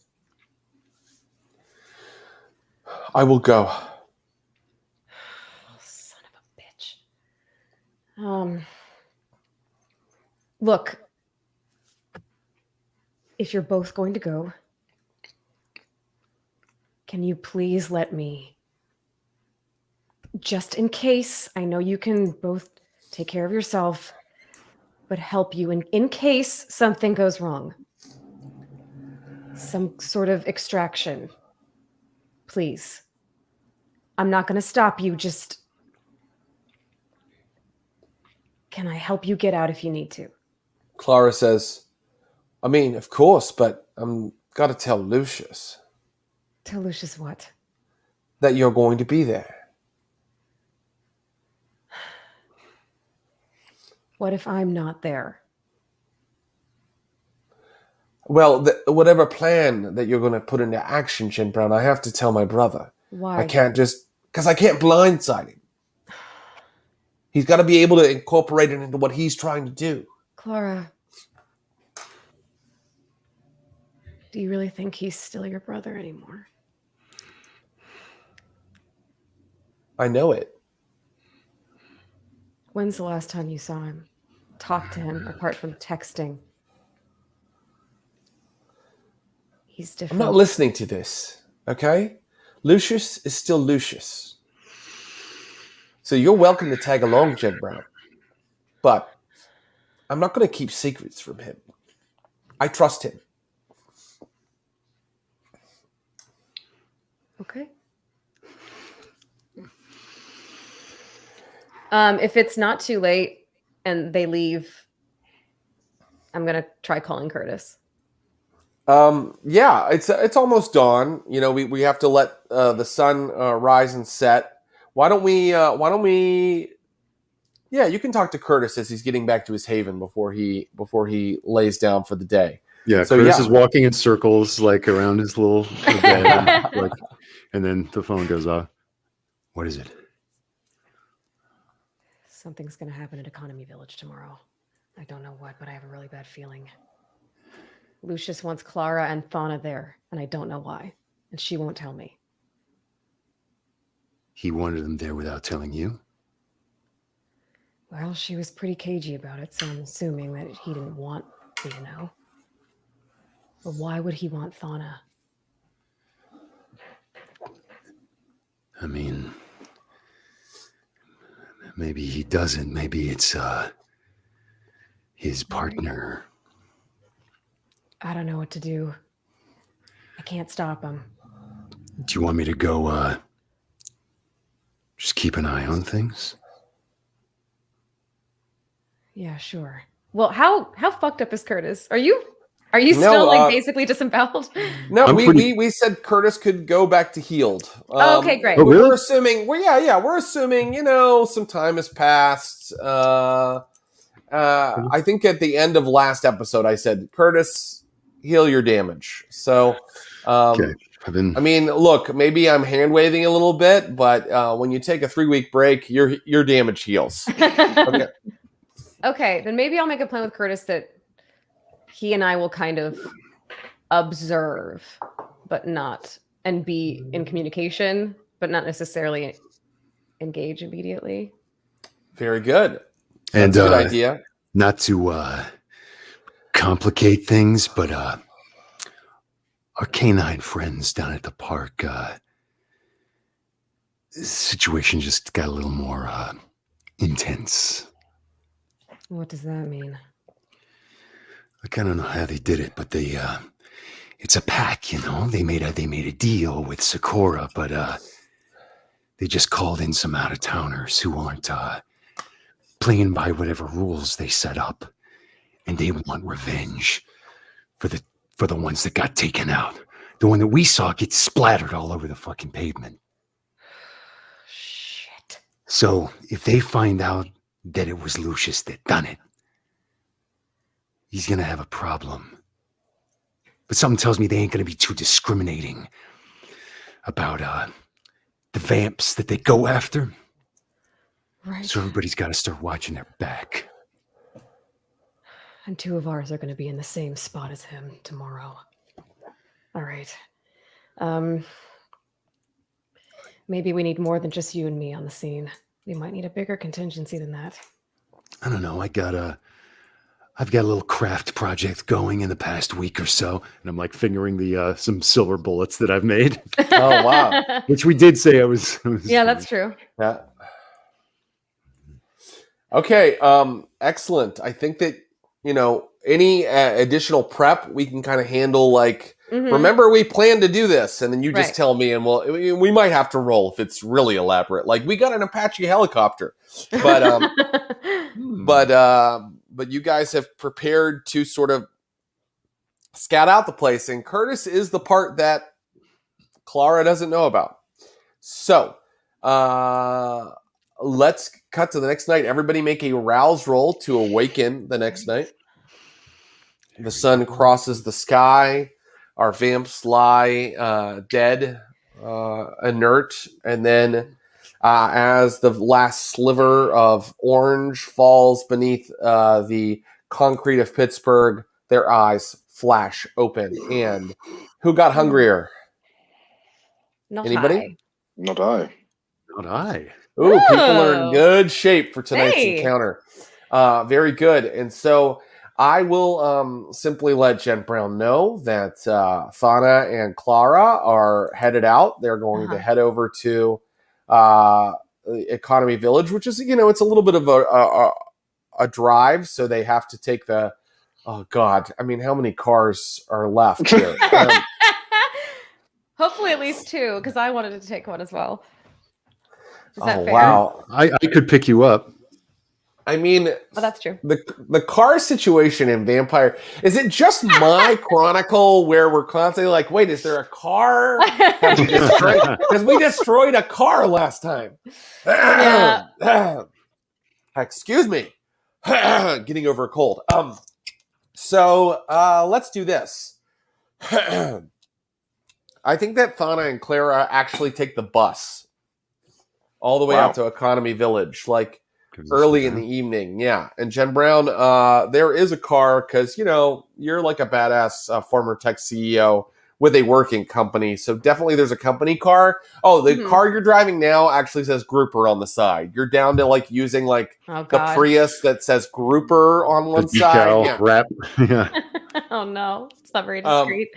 I will go. Oh, son of a bitch. Look, if you're both going to go, can you please let me, just in case, I know you can both take care of yourself, but help you in case something goes wrong. Some sort of extraction. Please. I'm not going to stop you, just... Can I help you get out if you need to? Clara says, I mean, of course, but I'm got to tell Lucius. Tell Lucius what? That you're going to be there. What if I'm not there? Well, whatever plan that you're going to put into action, Chin Brown, I have to tell my brother. Why? I can't because I can't blindside him. He's got to be able to incorporate it into what he's trying to do. Clara, do you really think he's still your brother anymore? I know it. When's the last time you saw him? Talk to him, apart from texting. He's different. I'm not listening to this, okay? Lucius is still Lucius. So you're welcome to tag along, Jed Brown. But I'm not going to keep secrets from him. I trust him. Okay. If it's not too late and they leave, I'm going to try calling Curtis. Yeah, it's almost dawn. You know, we have to let the sun rise and set. Why don't we? Yeah, you can talk to Curtis as he's getting back to his haven before he lays down for the day. Yeah, so, Curtis is walking in circles like around his little bed, and then the phone goes off. What is it? Something's going to happen at Economy Village tomorrow. I don't know what, but I have a really bad feeling. Lucius wants Clara and Thana there, and I don't know why. And she won't tell me. He wanted them there without telling you? Well, she was pretty cagey about it, so I'm assuming that he didn't want me to know. But why would he want Thana? I mean, maybe he doesn't. Maybe it's his partner. I don't know what to do. I can't stop him. Do you want me to go just keep an eye on things? Yeah, sure. Well, how fucked up is Curtis? Are you still like basically disemboweled? No, we said Curtis could go back to healed. Okay, great. Oh, really? We're assuming. We're assuming. Some time has passed. I think at the end of last episode, I said, Curtis, heal your damage. So, Okay. I mean, look, maybe I'm hand waving a little bit, but when you take a 3-week break, your damage heals. Okay. Okay, then maybe I'll make a plan with Curtis that he and I will kind of observe, but not, and be in communication, but not necessarily engage immediately. Very good. And that's a good idea. Not to complicate things, but our canine friends down at the park, the situation just got a little more intense. What does that mean? I don't know how they did it, but they it's a pack, They made a deal with Sakura, but they just called in some out-of-towners who aren't playing by whatever rules they set up, and they want revenge for the ones that got taken out. The one that we saw get splattered all over the fucking pavement. Shit. So if they find out that it was Lucius that done it, he's gonna have a problem. But something tells me they ain't gonna be too discriminating about the vamps that they go after. Right. So everybody's got to start watching their back. And 2 of ours are going to be in the same spot as him tomorrow. All right. Maybe we need more than just you and me on the scene. We might need a bigger contingency than that. I don't know. I've got a little craft project going in the past week or so, and I'm like fingering the some silver bullets that I've made. Oh wow! Which we did say I was yeah, that's true. Yeah. Okay. Excellent. I think that any additional prep we can kind of handle. Like, remember we planned to do this, and then you just tell me, and we might have to roll if it's really elaborate. Like, we got an Apache helicopter, but but you guys have prepared to sort of scout out the place, and Curtis is the part that Clara doesn't know about. So, let's cut to the next night. Everybody make a rouse roll to awaken the next night. The sun crosses the sky. Our vamps lie dead, inert, and then as the last sliver of orange falls beneath the concrete of Pittsburgh, their eyes flash open. And who got hungrier? Not Anybody? I. Not I. Not I. Ooh, people are in good shape for tonight's encounter. Very good. And so I will simply let Jen Brown know that Thana and Clara are headed out. They're going to head over to Economy Village, which is, it's a little bit of a drive. So they have to take the, oh God, I mean, how many cars are left here? Hopefully at least 2, because I wanted to take one as well. Is that fair? Wow. I could pick you up. I mean, that's true. The car situation in Vampire, is it just my chronicle where we're constantly like, wait, is there a car? Because we destroyed a car last time. Yeah. Excuse me. Getting over a cold. So let's do this. I think that Thana and Clara actually take the bus all the way out to Economy Village, like early in the evening. Yeah. And Jen Brown, there is a car because, you're like a badass former tech CEO with a working company. So definitely there's a company car. Oh, the car you're driving now actually says Grouper on the side. You're down to like using like the Prius that says Grouper on one side. Yeah. Wrap. Yeah. Oh no, it's not very discreet.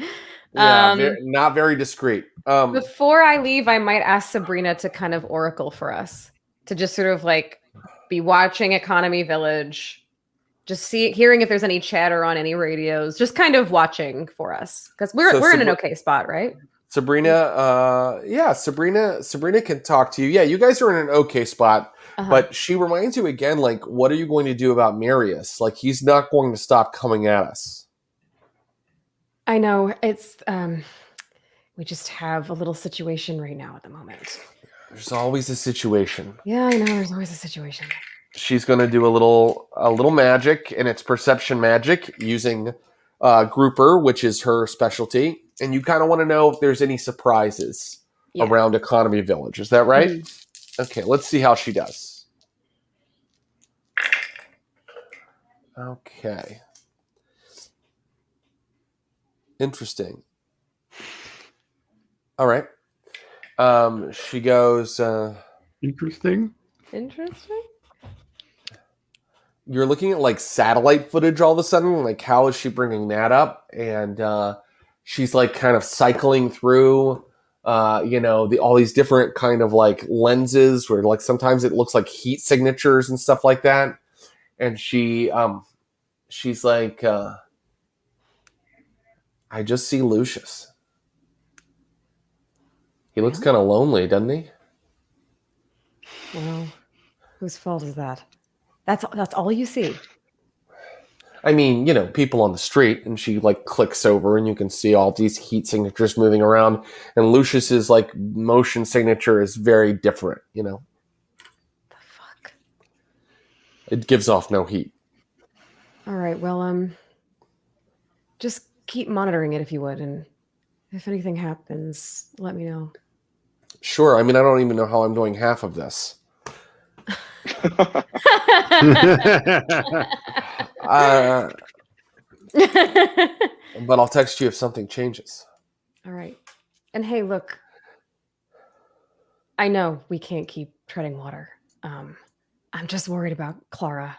Not very discreet. Before I leave, I might ask Sabrina to kind of oracle for us, to just sort of like be watching Economy Village, just hearing if there's any chatter on any radios, just kind of watching for us, because we're in an okay spot, right? Sabrina, Sabrina can talk to you. Yeah, you guys are in an okay spot. But she reminds you again, like, what are you going to do about Marius? Like, he's not going to stop coming at us. I know. It's we just have a little situation right now at the moment. There's always a situation. Yeah, I know. There's always a situation. She's going to do a little magic, and it's perception magic using Grouper, which is her specialty. And you kind of want to know if there's any surprises around Economy Village. Is that right? Mm-hmm. Okay, let's see how she does. Okay. Interesting. All right. She goes... Interesting. You're looking at like satellite footage all of a sudden. Like, how is she bringing that up? And she's like kind of cycling through, all these different kind of like lenses where like sometimes it looks like heat signatures and stuff like that. And she's like, I just see Lucius. He looks kind of lonely, doesn't he? Well, whose fault is that? That's all you see. I mean, people on the street, and she like clicks over and you can see all these heat signatures moving around, and Lucius's like motion signature is very different, The fuck? It gives off no heat. All right, well, just keep monitoring it if you would, and if anything happens, let me know. Sure. I mean, I don't even know how I'm doing half of this. But I'll text you if something changes. All right. And hey, look, I know we can't keep treading water. I'm just worried about Clara.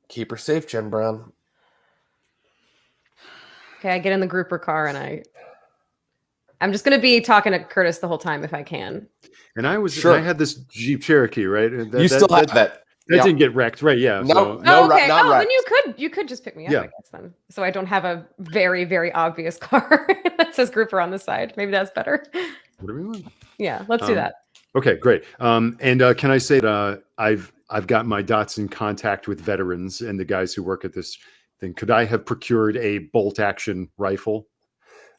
Keep her safe, Jen Brown. Okay, I get in the grouper car and I'm just going to be talking to Curtis the whole time if I can. And I had this Jeep Cherokee, right? You still have that. That didn't get wrecked, right? Yeah. No, okay. Not wrecked. Then you could just pick me up, I guess, then. So I don't have a very, very obvious car that says grouper on the side. Maybe that's better. Whatever you want. Yeah, let's do that. Okay, great. And can I say that I've got my dots in contact with veterans and the guys who work at this thing. Could I have procured a bolt action rifle?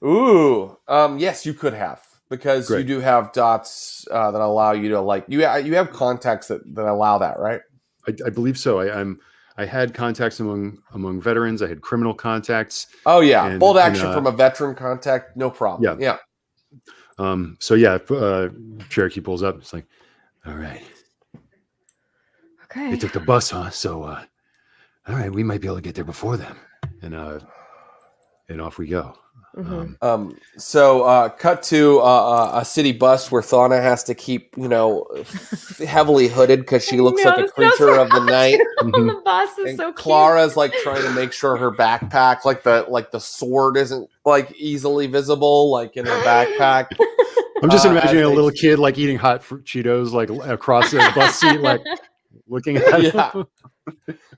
Ooh, yes, you could have, because Great. You do have dots that allow you to like you have contacts that allow that, right? I believe so. I had contacts among veterans. I had criminal contacts. Oh yeah, bolt action from a veteran contact, no problem. Yeah. Cherokee pulls up. It's like, all right. Okay. They took the bus, huh? So, all right, we might be able to get there before them, and off we go. Mm-hmm. So cut to a city bus where Thana has to keep, heavily hooded because she looks like a creature of the night. The bus is and so cute. Clara's like trying to make sure her backpack, like the sword, isn't like easily visible, like in her backpack. I'm just imagining a little kid like eating hot fruit Cheetos, like across the bus seat, like looking at them.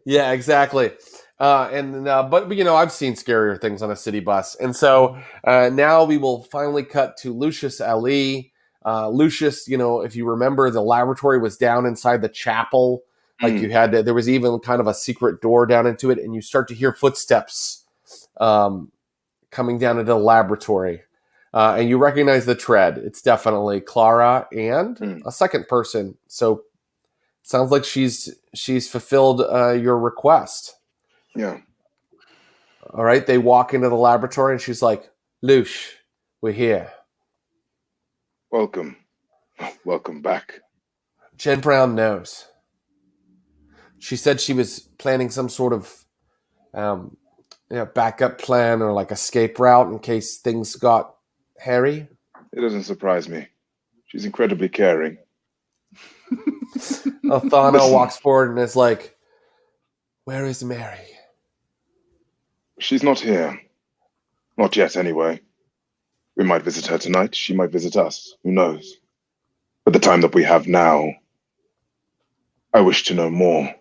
Yeah, exactly. But I've seen scarier things on a city bus. And so now we will finally cut to Lucius Ali. Lucius, if you remember, the laboratory was down inside the chapel. Like there was even kind of a secret door down into it, and you start to hear footsteps coming down into the laboratory. And you recognize the tread. It's definitely Clara and a second person. So it sounds like she's fulfilled your request. Yeah. All right. They walk into the laboratory and she's like, Luce, we're here. Welcome. Welcome back. Jen Brown knows. She said she was planning some sort of backup plan or like escape route in case things got hairy. It doesn't surprise me. She's incredibly caring. Athana walks forward and is like, where is Mary? She's not here. Not yet, anyway. We might visit her tonight. She might visit us. Who knows? But the time that we have now, I wish to know more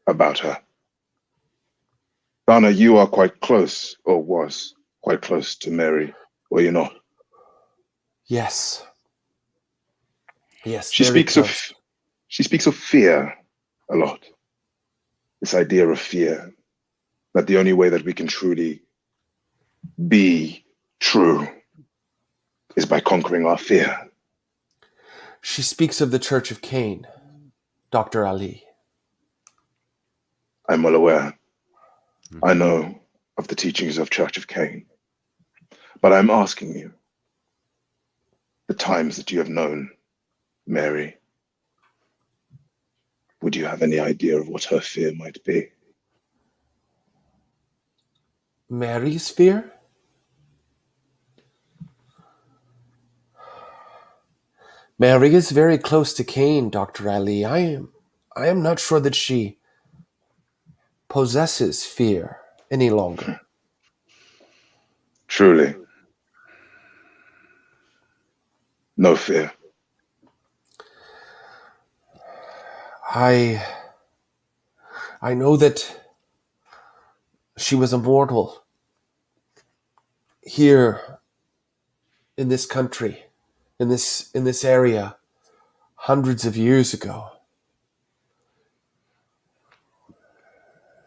about her. Dana, you are quite close, or was quite close to Mary, were you not? Yes. Yes. She very speaks close. of fear a lot. This idea of fear, that the only way that we can truly be true is by conquering our fear. She speaks of the Church of Cain, Dr. Ali. I'm well aware. I know of the teachings of Church of Cain. But I'm asking you, the times that you have known Mary, would you have any idea of what her fear might be? Mary's fear? Mary is very close to Cain, Dr. Ali. I am not sure that she possesses fear any longer. Truly. No fear. I know that she was immortal here in this country, in this area, hundreds of years ago.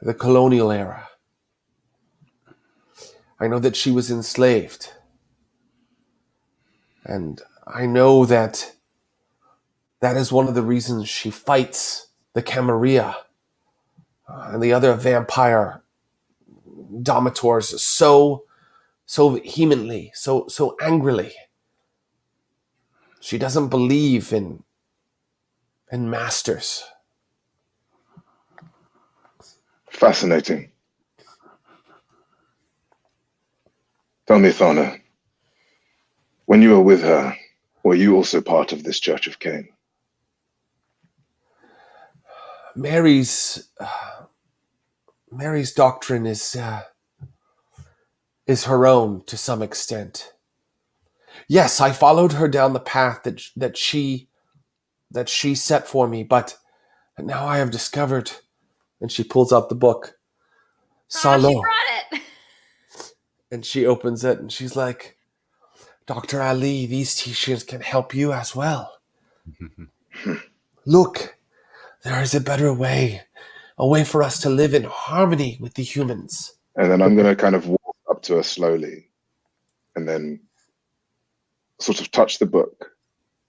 The colonial era. I know that she was enslaved. And I know that is one of the reasons she fights the Camarilla and the other vampire dominators so vehemently, so angrily. She doesn't believe in masters. Fascinating. Tell me, Thana, when you were with her, were you also part of this Church of Cain? Mary's doctrine is her own to some extent. Yes, I followed her down the path that she set for me, but now I have discovered, and she pulls out the book, Salim. She brought it. And she opens it, and she's like, Dr. Ali, these teachings can help you as well. Look, there is a better way, a way for us to live in harmony with the humans. And then I'm going to kind of walk up to her slowly and then sort of touch the book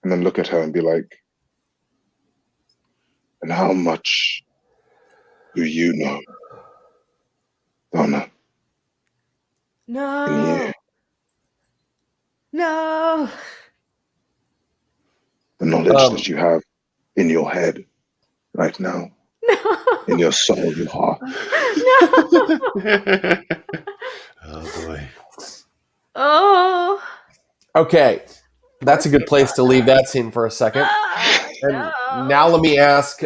and then look at her and be like, and how much do you know, Donna? No. No. The knowledge that you have in your head right now, in your soul, your heart. No. Oh boy. Oh. Okay, that's a good place to leave that scene for a second. And now let me ask,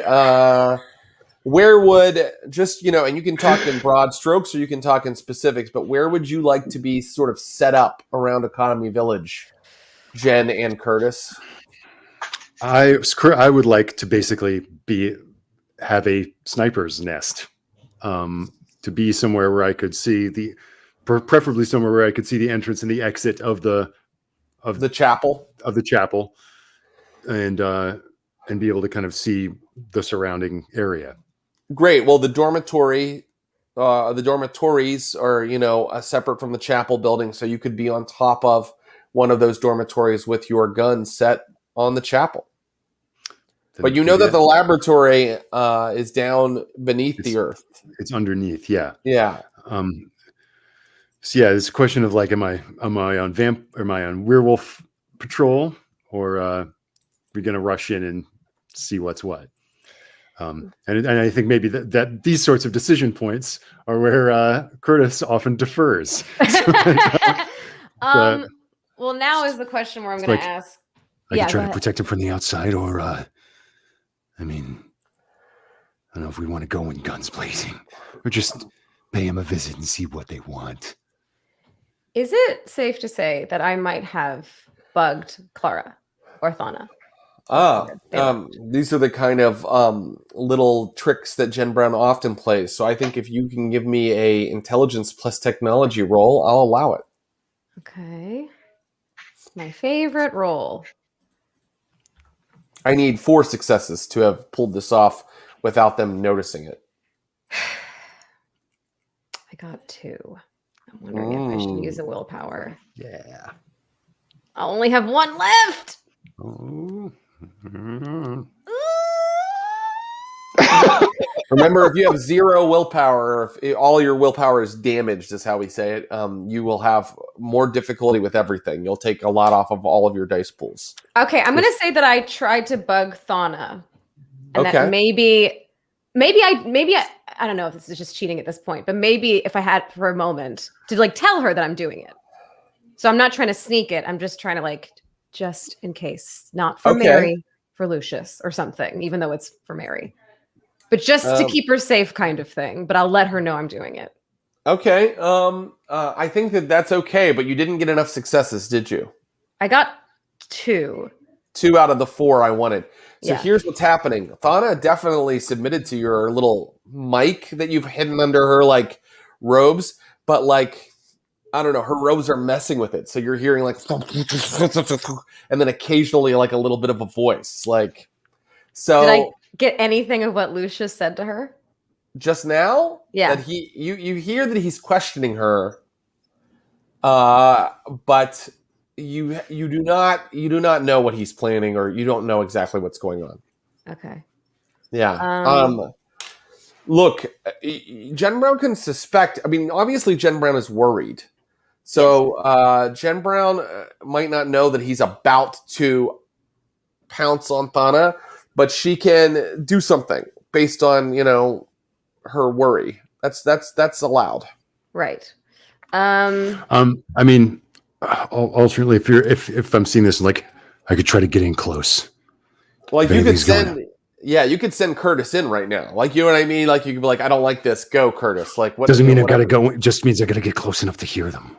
where would, just, and you can talk in broad strokes or you can talk in specifics, but where would you like to be sort of set up around Economy Village, Jen and Curtis? I would like to basically have a sniper's nest, to be somewhere where I could see preferably somewhere where I could see the entrance and the exit of the chapel, and be able to kind of see the surrounding area. Great. Well, the dormitories are, separate from the chapel building, so you could be on top of one of those dormitories with your gun set on the chapel. But that the laboratory is down beneath the earth. It's underneath, yeah. Yeah. So yeah, it's a question of like, am I on werewolf patrol, or are we going to rush in and see what's what? And I think maybe that these sorts of decision points are where Curtis often defers. Well, now is the question where I'm going to ask. Are you trying to protect him from the outside, or I don't know if we want to go in guns blazing, or just pay him a visit and see what they want. Is it safe to say that I might have bugged Clara or Thana? These are the kind of little tricks that Jen Brown often plays. So I think if you can give me a intelligence plus technology roll, I'll allow it. Okay. My favorite role. I need 4 successes to have pulled this off without them noticing it. I got 2. I'm wondering if I should use a willpower. Yeah. I only have 1 left. Oh. Remember, if you have 0 willpower, or if all your willpower is damaged, is how we say it, you will have more difficulty with everything. You'll take a lot off of all of your dice pools. Okay, I'm going to say that I tried to bug Thana. And that maybe I don't know if this is just cheating at this point, but maybe if I had for a moment to like tell her that I'm doing it. So I'm not trying to sneak it. I'm just trying to like, just in case, not for Mary, for Lucius or something, even though it's for Mary. But just to keep her safe kind of thing. But I'll let her know I'm doing it. Okay. I think that's okay, but you didn't get enough successes, did you? I got 2. 2 out of the 4 I wanted. So Yeah. here's what's happening. Thana definitely submitted to your little mic that you've hidden under her like robes, but like, I don't know, her robes are messing with it. So you're hearing like, and then occasionally like a little bit of a voice. Like, so. Did I get anything of what Lucius said to her? Just now? Yeah. That you hear that he's questioning her, but you do not know what he's planning, or you don't know exactly what's going on. Okay. Yeah. Look, Jen Brown can suspect. I mean, obviously Jen Brown is worried. So Jen Brown might not know that he's about to pounce on Thana, but she can do something based on, her worry. That's allowed. Right. I mean, alternately, if I'm seeing this, like, I could try to get in close. Like you could send, you could send Curtis in right now. Like, you know what I mean? Like you could be like, I don't like this. Go, Curtis. Like, what doesn't mean I've got to go. It just means I got to get close enough to hear them.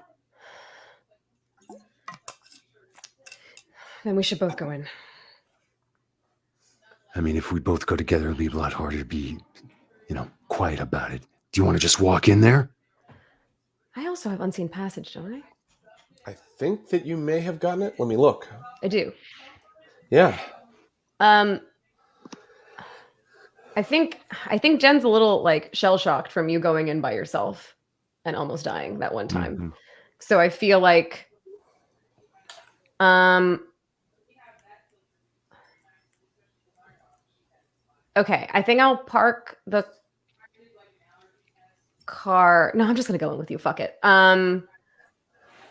Then we should both go in. I mean, if we both go together, it'll be a lot harder to be, quiet about it. Do you want to just walk in there? I also have unseen passage, don't I? I think that you may have gotten it. Let me look. I do. Yeah. I think Jen's a little like shell shocked from you going in by yourself and almost dying that one time. Mm-hmm. So I feel like okay, I think I'll park the car. No, I'm just gonna go in with you. Fuck it. I'm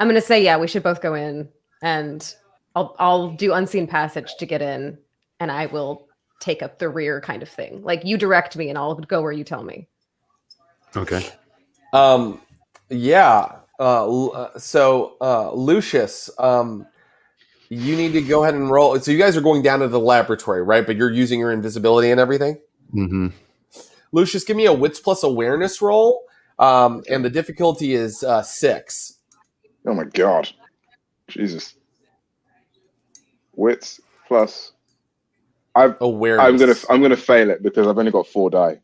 gonna say we should both go in, and I'll do unseen passage to get in, and I will take up the rear kind of thing. Like you direct me, and I'll go where you tell me. Okay. So Lucius, you need to go ahead and roll. So you guys are going down to the laboratory, right? But you're using your invisibility and everything. Mm-hmm. Lucius, give me a wits plus awareness roll, and the difficulty is 6. Oh my god, Jesus! Wits plus. Awareness. I'm gonna fail it because I've only got 4 die.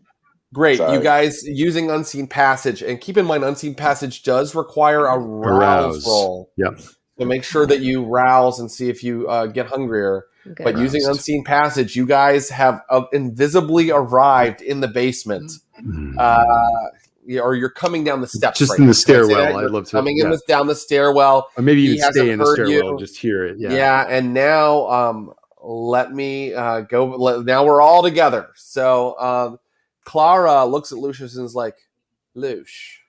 Great, so. You guys using unseen passage, and keep in mind unseen passage does require a rouse roll. Yep. So make sure that you rouse and see if you get hungrier. Okay. But using unseen passage, you guys have invisibly arrived in the basement, or you're coming down the steps. Just in the stairwell. I'd love to coming in down the stairwell. Or maybe you stay in the stairwell, just hear it. Yeah. Yeah, and now let me go. Now we're all together. So Clara looks at Lucius and is like, "Lush,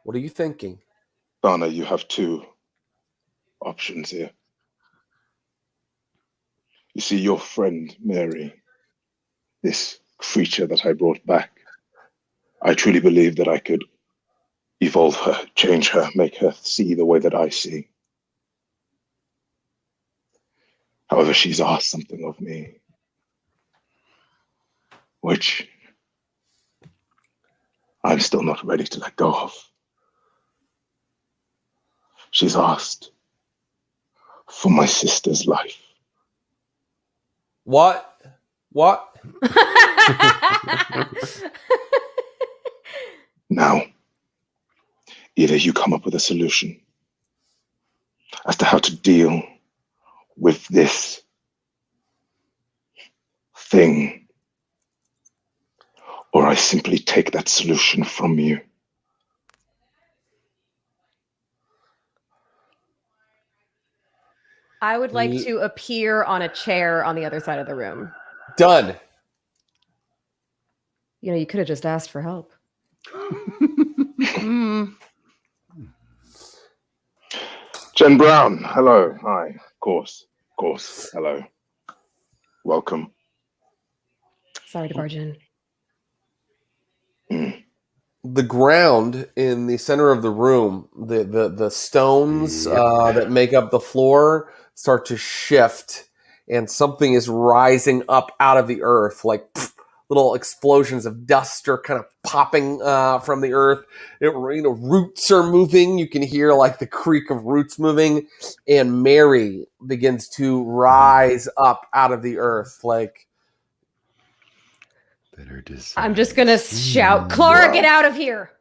what are you thinking?" Donna, you have 2 options here. You see, your friend Mary, this creature that I brought back, I truly believe that I could evolve her, change her, make her see the way that I see. However, she's asked something of me, which I'm still not ready to let go of. She's asked for my sister's life. What? Now, either you come up with a solution, as to how to deal with this thing, or I simply take that solution from you. I would like to appear on a chair on the other side of the room. Done. You know, you could have just asked for help. Jen Brown, hello. Hi. Of course. Hello. Welcome. Sorry to barge in. The ground in the center of the room, the stones that make up the floor start to shift, and something is rising up out of the earth, like little explosions of dust are kind of popping from the earth. Roots are moving. You can hear like the creak of roots moving, and Mary begins to rise up out of the earth, like. I'm just gonna shout, Clara, get out of here!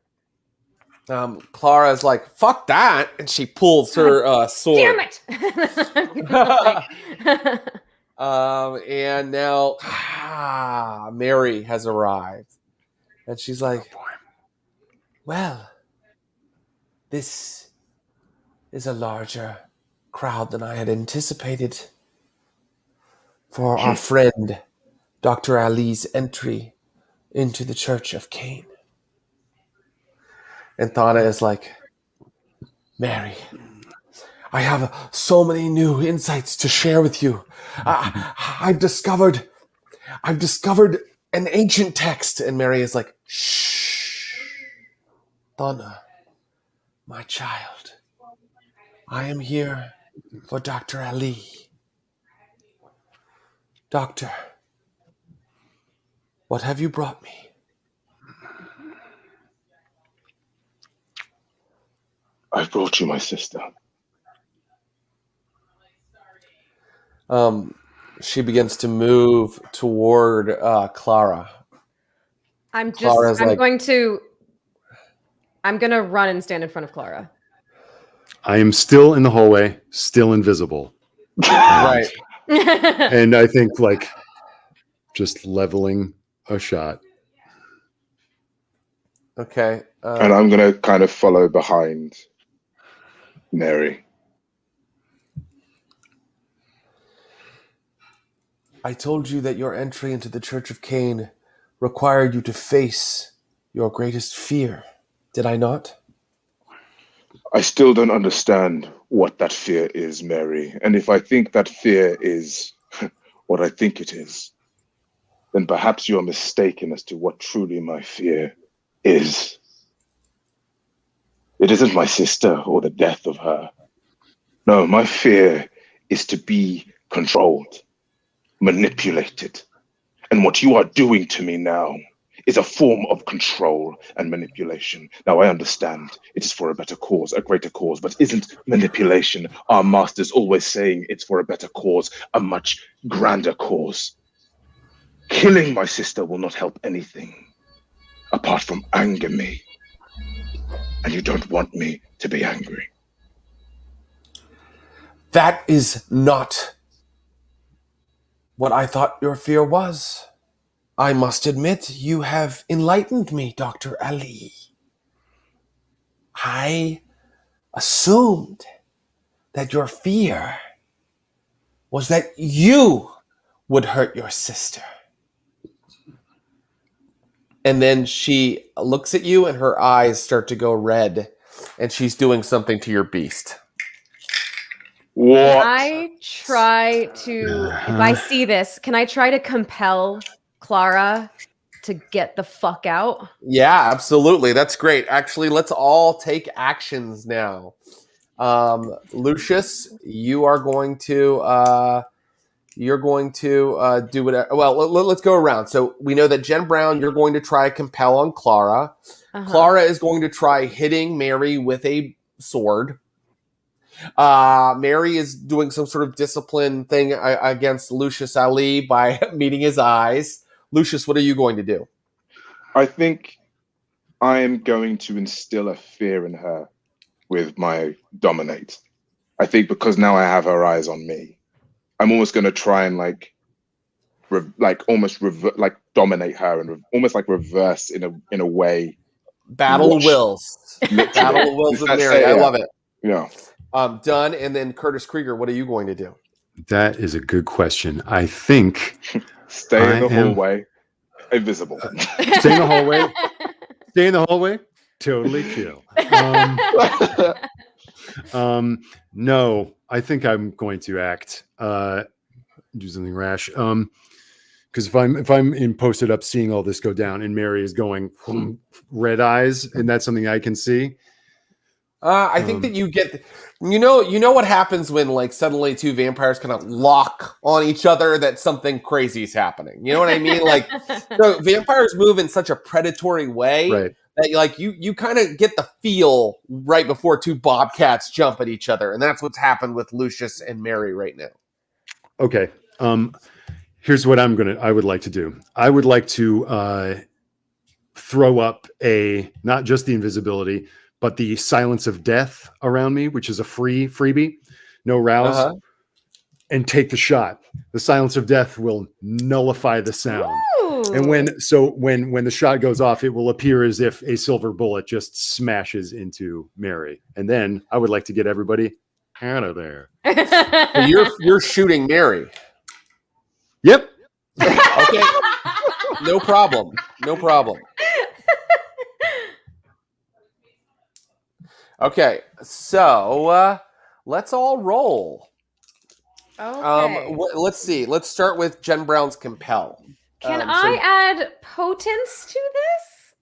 Clara's like, fuck that, and she pulls her sword. Damn it! And now Mary has arrived, and she's like, well, this is a larger crowd than I had anticipated for our friend Dr. Ali's entry into the Church of Cain. And Thana is like, Mary, I have so many new insights to share with you. I've discovered an ancient text. And Mary is like, shh, Thana, my child, I am here for Dr. Ali. Doctor, what have you brought me? I've brought you my sister. She begins to move toward Clara. I'm going to run and stand in front of Clara. I am still in the hallway, still invisible. Right. And I think like just leveling a shot. Okay. And I'm going to kind of follow behind Mary. I told you that your entry into the Church of Cain required you to face your greatest fear. Did I not? I still don't understand what that fear is, Mary. And if I think that fear is what I think it is, then perhaps you're mistaken as to what truly my fear is. It isn't my sister or the death of her. No, my fear is to be controlled, manipulated. And what you are doing to me now is a form of control and manipulation. Now, I understand it is for a better cause, a greater cause, but isn't manipulation our masters always saying it's for a better cause, a much grander cause? Killing my sister will not help anything apart from anger me. And you don't want me to be angry. That is not what I thought your fear was. I must admit, you have enlightened me, Dr. Ali. I assumed that your fear was that you would hurt your sister. And then she looks at you and her eyes start to go red, and she's doing something to your beast. What? I try to, if I see this, can I try to compel Clara to get the fuck out? Yeah, absolutely. That's great. Actually, let's all take actions now. Lucius, you are going to do whatever. Well, let's go around. So we know that Jen Brown, you're going to try compel on Clara. Clara is going to try hitting Mary with a sword. Mary is doing some sort of discipline thing against Lucius Ali by meeting his eyes. Lucius, what are you going to do? I think I am going to instill a fear in her with my dominate. I think because now I have her eyes on me, I'm almost going to try and like dominate her and almost like reverse in a way. Battle of wills. Battle of wills with Mary. I love it. Yeah. Done. And then Curtis Krieger, what are you going to do? That is a good question. I think stay in the hallway, invisible. Stay in the hallway. Stay in the hallway. Totally chill. No, I think I'm going to act. Do something rash. Because if I'm in posted up, seeing all this go down, and Mary is going red eyes, and that's something I can see. I think that you get, you know what happens when like suddenly two vampires kind of lock on each other, that something crazy is happening. You know what I mean? Like, so vampires move in such a predatory way that like you kind of get the feel right before two bobcats jump at each other, and that's what's happened with Lucius and Mary right now. Okay. Here's what I would like to do. I would like to throw up not just the invisibility, but the silence of death around me, which is a freebie, no rouse, and take the shot. The silence of death will nullify the sound. Ooh. And when the shot goes off, it will appear as if a silver bullet just smashes into Mary. And then I would like to get everybody out of there. You're shooting Mary. Yep. Okay. No problem. Okay, so let's all roll. Okay. Let's see. Let's start with Jen Brown's compel. Can I add potence to this?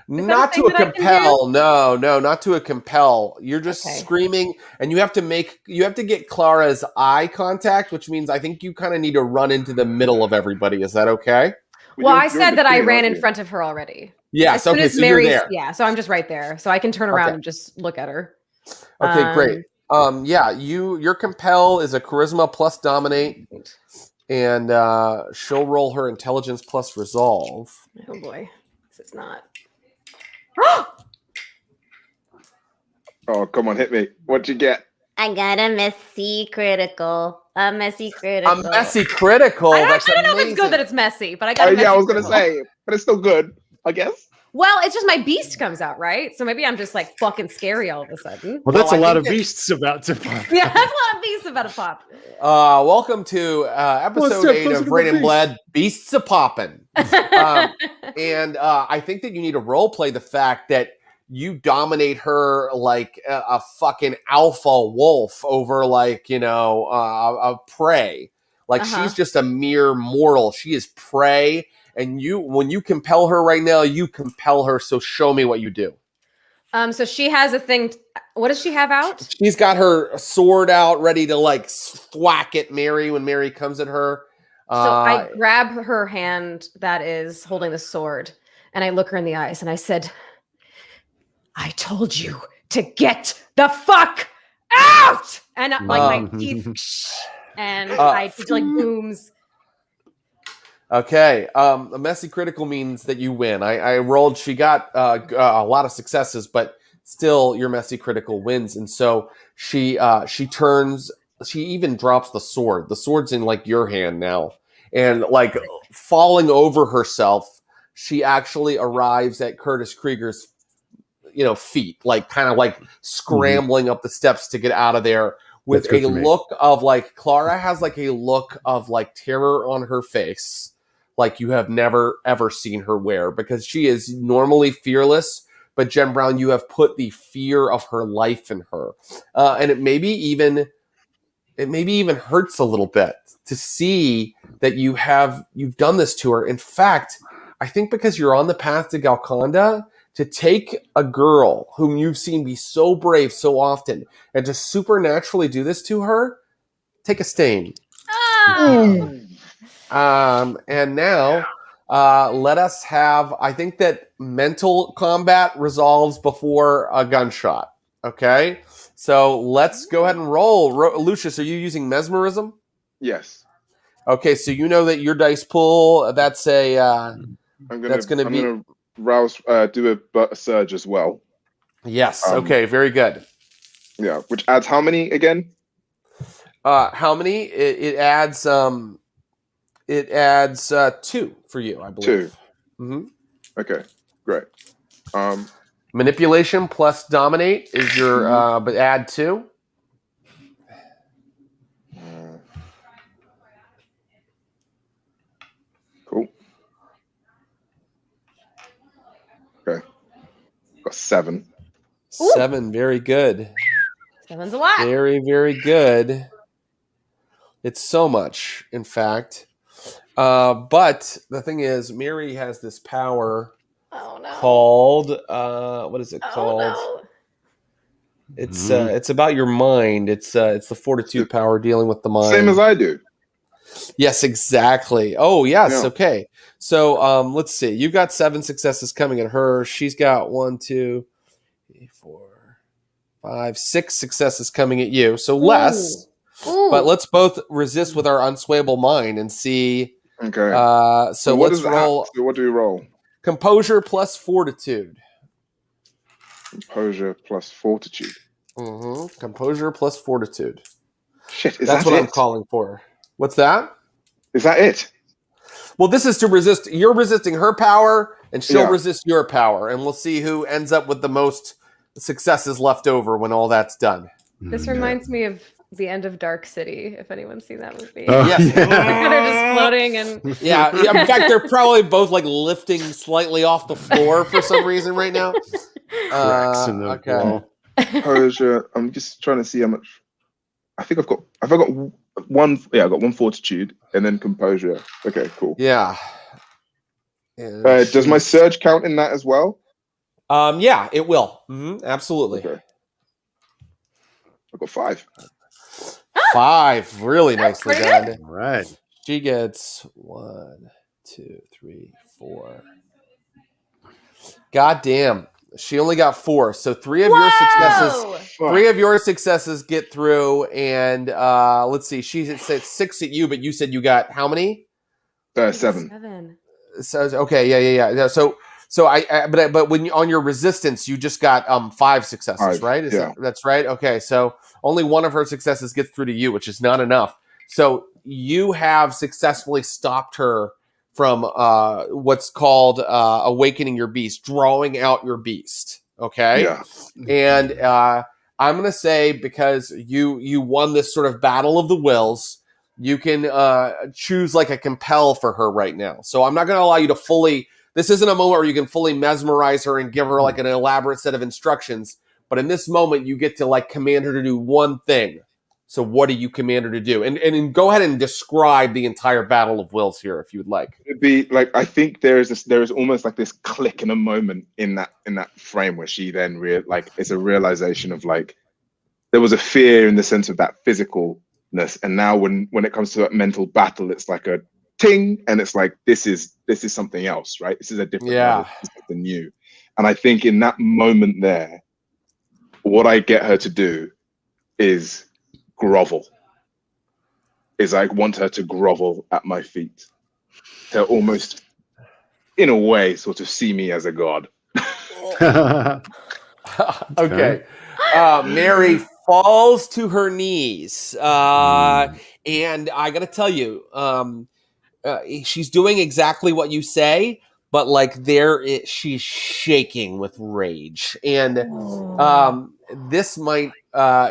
Not to a compel. No, not to a compel. You're just screaming, and you have to get Clara's eye contact, which means I think you kind of need to run into the middle of everybody. Is that okay? Well, I said that I ran in front of her already. Yes, okay, so you're there. Yeah, so I'm just right there. So I can turn around and just look at her. Okay, great. Your compel is a charisma plus dominate, and she'll roll her intelligence plus resolve. Oh boy, this is not. Oh, come on, hit me. What'd you get? I got a messy critical. A messy critical. I don't know if it's good that it's messy, but I got. I was gonna say, but it's still good, I guess. Well, it's just my beast comes out, right? So maybe I'm just like fucking scary all of a sudden. Well, that's a lot of beasts about to pop. Yeah, that's a lot of beasts about to pop. Welcome to episode 8 of Brain and Blood, Beasts a Poppin'. And I think that you need to role play the fact that you dominate her like a fucking alpha wolf over like, a prey. Like she's just a mere mortal. She is prey. And when you compel her right now, you compel her. So show me what you do. So she has a thing. What does she have out? She's got her sword out, ready to like thwack at Mary when Mary comes at her. So I grab her hand that is holding the sword, and I look her in the eyes, and I said, "I told you to get the fuck out!" And like my teeth, and I like booms. Okay, a messy critical means that you win. I rolled. She got a lot of successes, but still, your messy critical wins. And so she turns. She even drops the sword. The sword's in like your hand now, and like falling over herself, she actually arrives at Curtis Krieger's, feet, like kind of like scrambling up the steps to get out of there with a look of like Clara has like a look of like terror on her face. Like you have never, ever seen her wear, because she is normally fearless. But Jen Brown, you have put the fear of her life in her. And it maybe even hurts a little bit to see that you've done this to her. In fact, I think because you're on the path to Golconda, to take a girl whom you've seen be so brave so often and to supernaturally do this to her, take a stain. Oh. And now let us have, I think that mental combat resolves before a gunshot. Okay. So let's go ahead and roll. Lucius, are you using mesmerism? Yes. Okay. So you know that your dice pool, that's I'm gonna rouse, do a surge as well. Yes. Okay. Very good. Yeah. Which adds how many again? How many? It adds 2 for you, I believe. 2. Mm-hmm. Okay, great. Manipulation plus dominate is your, but add 2. Cool. Okay. Got 7. 7, very good. 7's a lot. Very, very good. It's so much, in fact. But the thing is, Mary has this power called, what is it called? No. It's about your mind. It's the fortitude power dealing with the mind. Same as I do. Yes, exactly. Oh, yes. Yeah. Okay. So let's see. You've got 7 successes coming at her. She's got 1, 2, 3, 4, 5, 6 successes coming at you. So less. Ooh. But let's both resist with our unswayable mind and see. Okay. So what let's is that? roll So what do we roll? composure plus fortitude. Composure plus fortitude. Mm-hmm. Composure plus fortitude. Shit, That's what I'm calling for. What's that? Is that it? Well, this is to resist. You're resisting her power, and she'll Yeah. resist your power, and we'll see who ends up with the most successes left over when all that's done. This reminds me of the end of Dark City, if anyone's seen that movie. Oh, Yes. yeah. They're just floating and Yeah. In fact, they're probably both like lifting slightly off the floor for some reason right now. Cracks in the Okay. wall. Composure. I'm just trying to see how much. I think I've got 1. Yeah, I got 1 fortitude and then composure. Okay, cool. Yeah. Does my surge count in that as well? Yeah, it will. Mm-hmm. Absolutely. Okay. I've got 5. 5. Really That's nicely pretty done. All right. She gets 1, 2, 3, 4. God damn. She only got 4. So 3 of your successes. Whoa! 3 of your successes get through, and let's see. She said 6 at you, but you said you got how many? 7. So okay, yeah. So but when you, on your resistance, you just got 5 successes, 5, right? yeah. That's right. Okay, so only 1 of her successes gets through to you, which is not enough. So you have successfully stopped her from what's called awakening your beast, drawing out your beast. Okay, Yeah. and I'm gonna say, because you won this sort of battle of the wills, you can choose like a compel for her right now. So I'm not going to allow you to fully. This isn't a moment where you can fully mesmerize her and give her like an elaborate set of instructions. But in this moment, you get to like command her to do one thing. So what do you command her to do? And go ahead and describe the entire battle of wills here, if you would like. It'd be like, I think there is almost like this click in a moment in that frame where she then it's a realization of like there was a fear in the sense of that physicalness, and now when it comes to that mental battle, it's like a ting, and it's like this is something else, right? This is a different level, this is something new. And I think in that moment there, what I get her to do is grovel. I want her to grovel at my feet, to almost, in a way, sort of see me as a god. Okay. Mary falls to her knees. And I got to tell you, she's doing exactly what you say, but like she's shaking with rage. And this might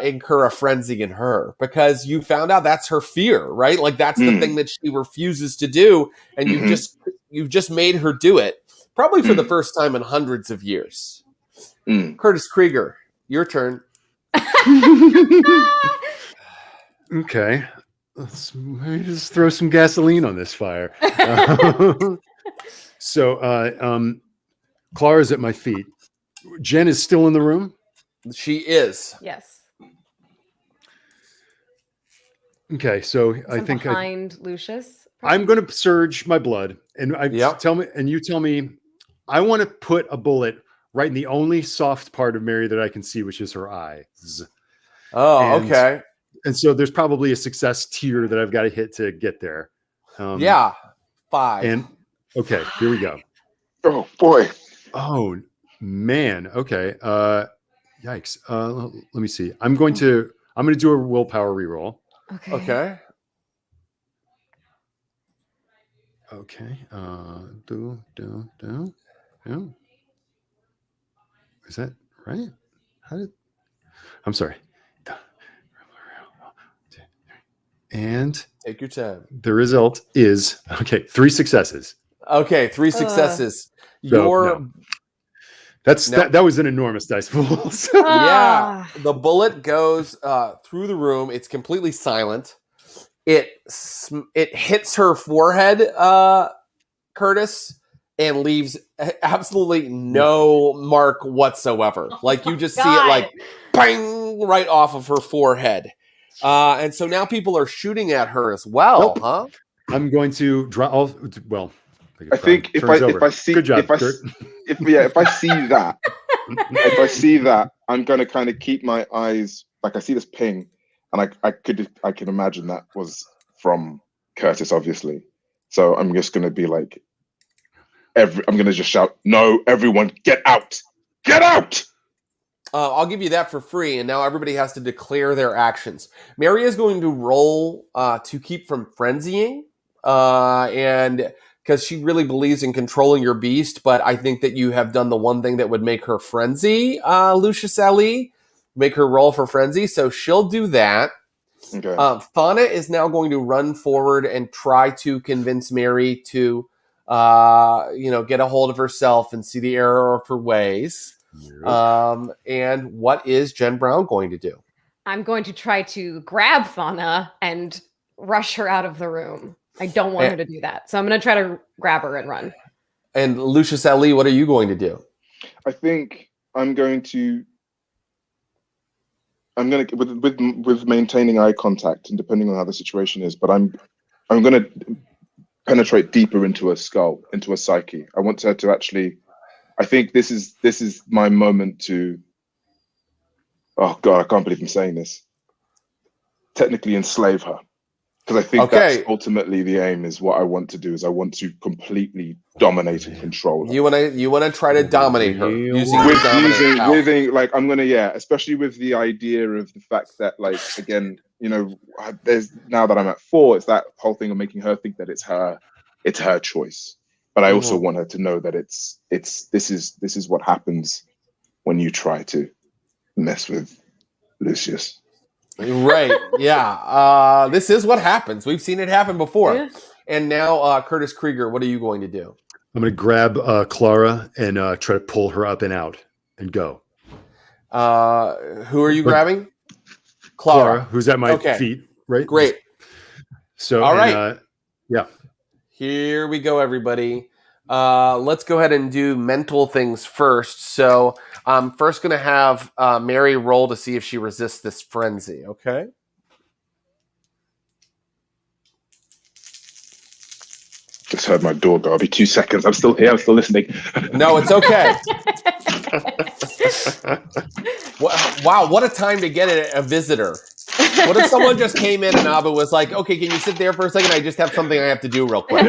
incur a frenzy in her, because you found out that's her fear, right? Like that's the thing that she refuses to do. And you've just made her do it, probably for the first time in hundreds of years. Curtis Krieger, your turn. Okay. Let's maybe just throw some gasoline on this fire. So Clara's at my feet. Jen is still in the room? She is. Yes. Okay, so I I'm think behind Lucius. I'm going to surge my blood, and you tell me I want to put a bullet right in the only soft part of Mary that I can see, which is her eyes. Oh, okay. And so there's probably a success tier that I've got to hit to get there. 5. And okay, here we go. Oh boy. Oh man. Okay. Yikes. Let me see. I'm going to do a willpower reroll. Okay. Okay. Okay. Yeah. Is that right? I'm sorry. And Take your time. the result is 3 successes. Okay, 3 successes. So, no. That was an enormous dice pool. So. Yeah, the bullet goes through the room. It's completely silent. It hits her forehead, Curtis, and leaves absolutely no mark whatsoever. Like you just see it like bang right off of her forehead. And so now people are shooting at her as well, huh? I'm going to draw. Well, I think if I see that, I'm going to kind of keep my eyes, like I see this ping, and I can imagine that was from Curtis, obviously. So I'm just going to be like, I'm going to just shout, "No, everyone, get out! Get out!" I'll give you that for free, and now everybody has to declare their actions. Mary is going to roll to keep from frenzying, and because she really believes in controlling your beast, but I think that you have done the one thing that would make her frenzy, Lucius Ali, make her roll for frenzy, so she'll do that. Okay. Fauna is now going to run forward and try to convince Mary to, get a hold of herself and see the error of her ways. And what is Jen Brown going to do? I'm going to try to grab Fauna and rush her out of the room. I don't want her to do that. So I'm going to try to grab her and run. And Lucius Ali, what are you going to do? I think I'm going to with maintaining eye contact and depending on how the situation is, but I'm going to penetrate deeper into her skull, into her psyche. I want her to actually. I think this is my moment to. Oh God, I can't believe I'm saying this. Technically enslave her, because I think that's ultimately the aim. Is what I want to do. Is I want to completely dominate and control her. You want to try to dominate her using like I'm gonna especially with the idea of the fact that like again there's now that I'm at 4, it's that whole thing of making her think that it's her choice. But I also want her to know that this is what happens when you try to mess with Lucius. Right. Yeah. This is what happens. We've seen it happen before. Yeah. And now, Curtis Krieger, what are you going to do? I'm going to grab Clara and try to pull her up and out and go. Who are you grabbing? Clara, who's at my feet. Right. Great. So, all right. Yeah. Here we go, everybody. Let's go ahead and do mental things first. So I'm first going to have Mary roll to see if she resists this frenzy, okay? Just heard my doorbell. I'll be 2 seconds. I'm still here. I'm still listening. No, it's okay. Wow, what a time to get a visitor. What if someone just came in and Abu was like, okay, can you sit there for a second? I just have something I have to do real quick.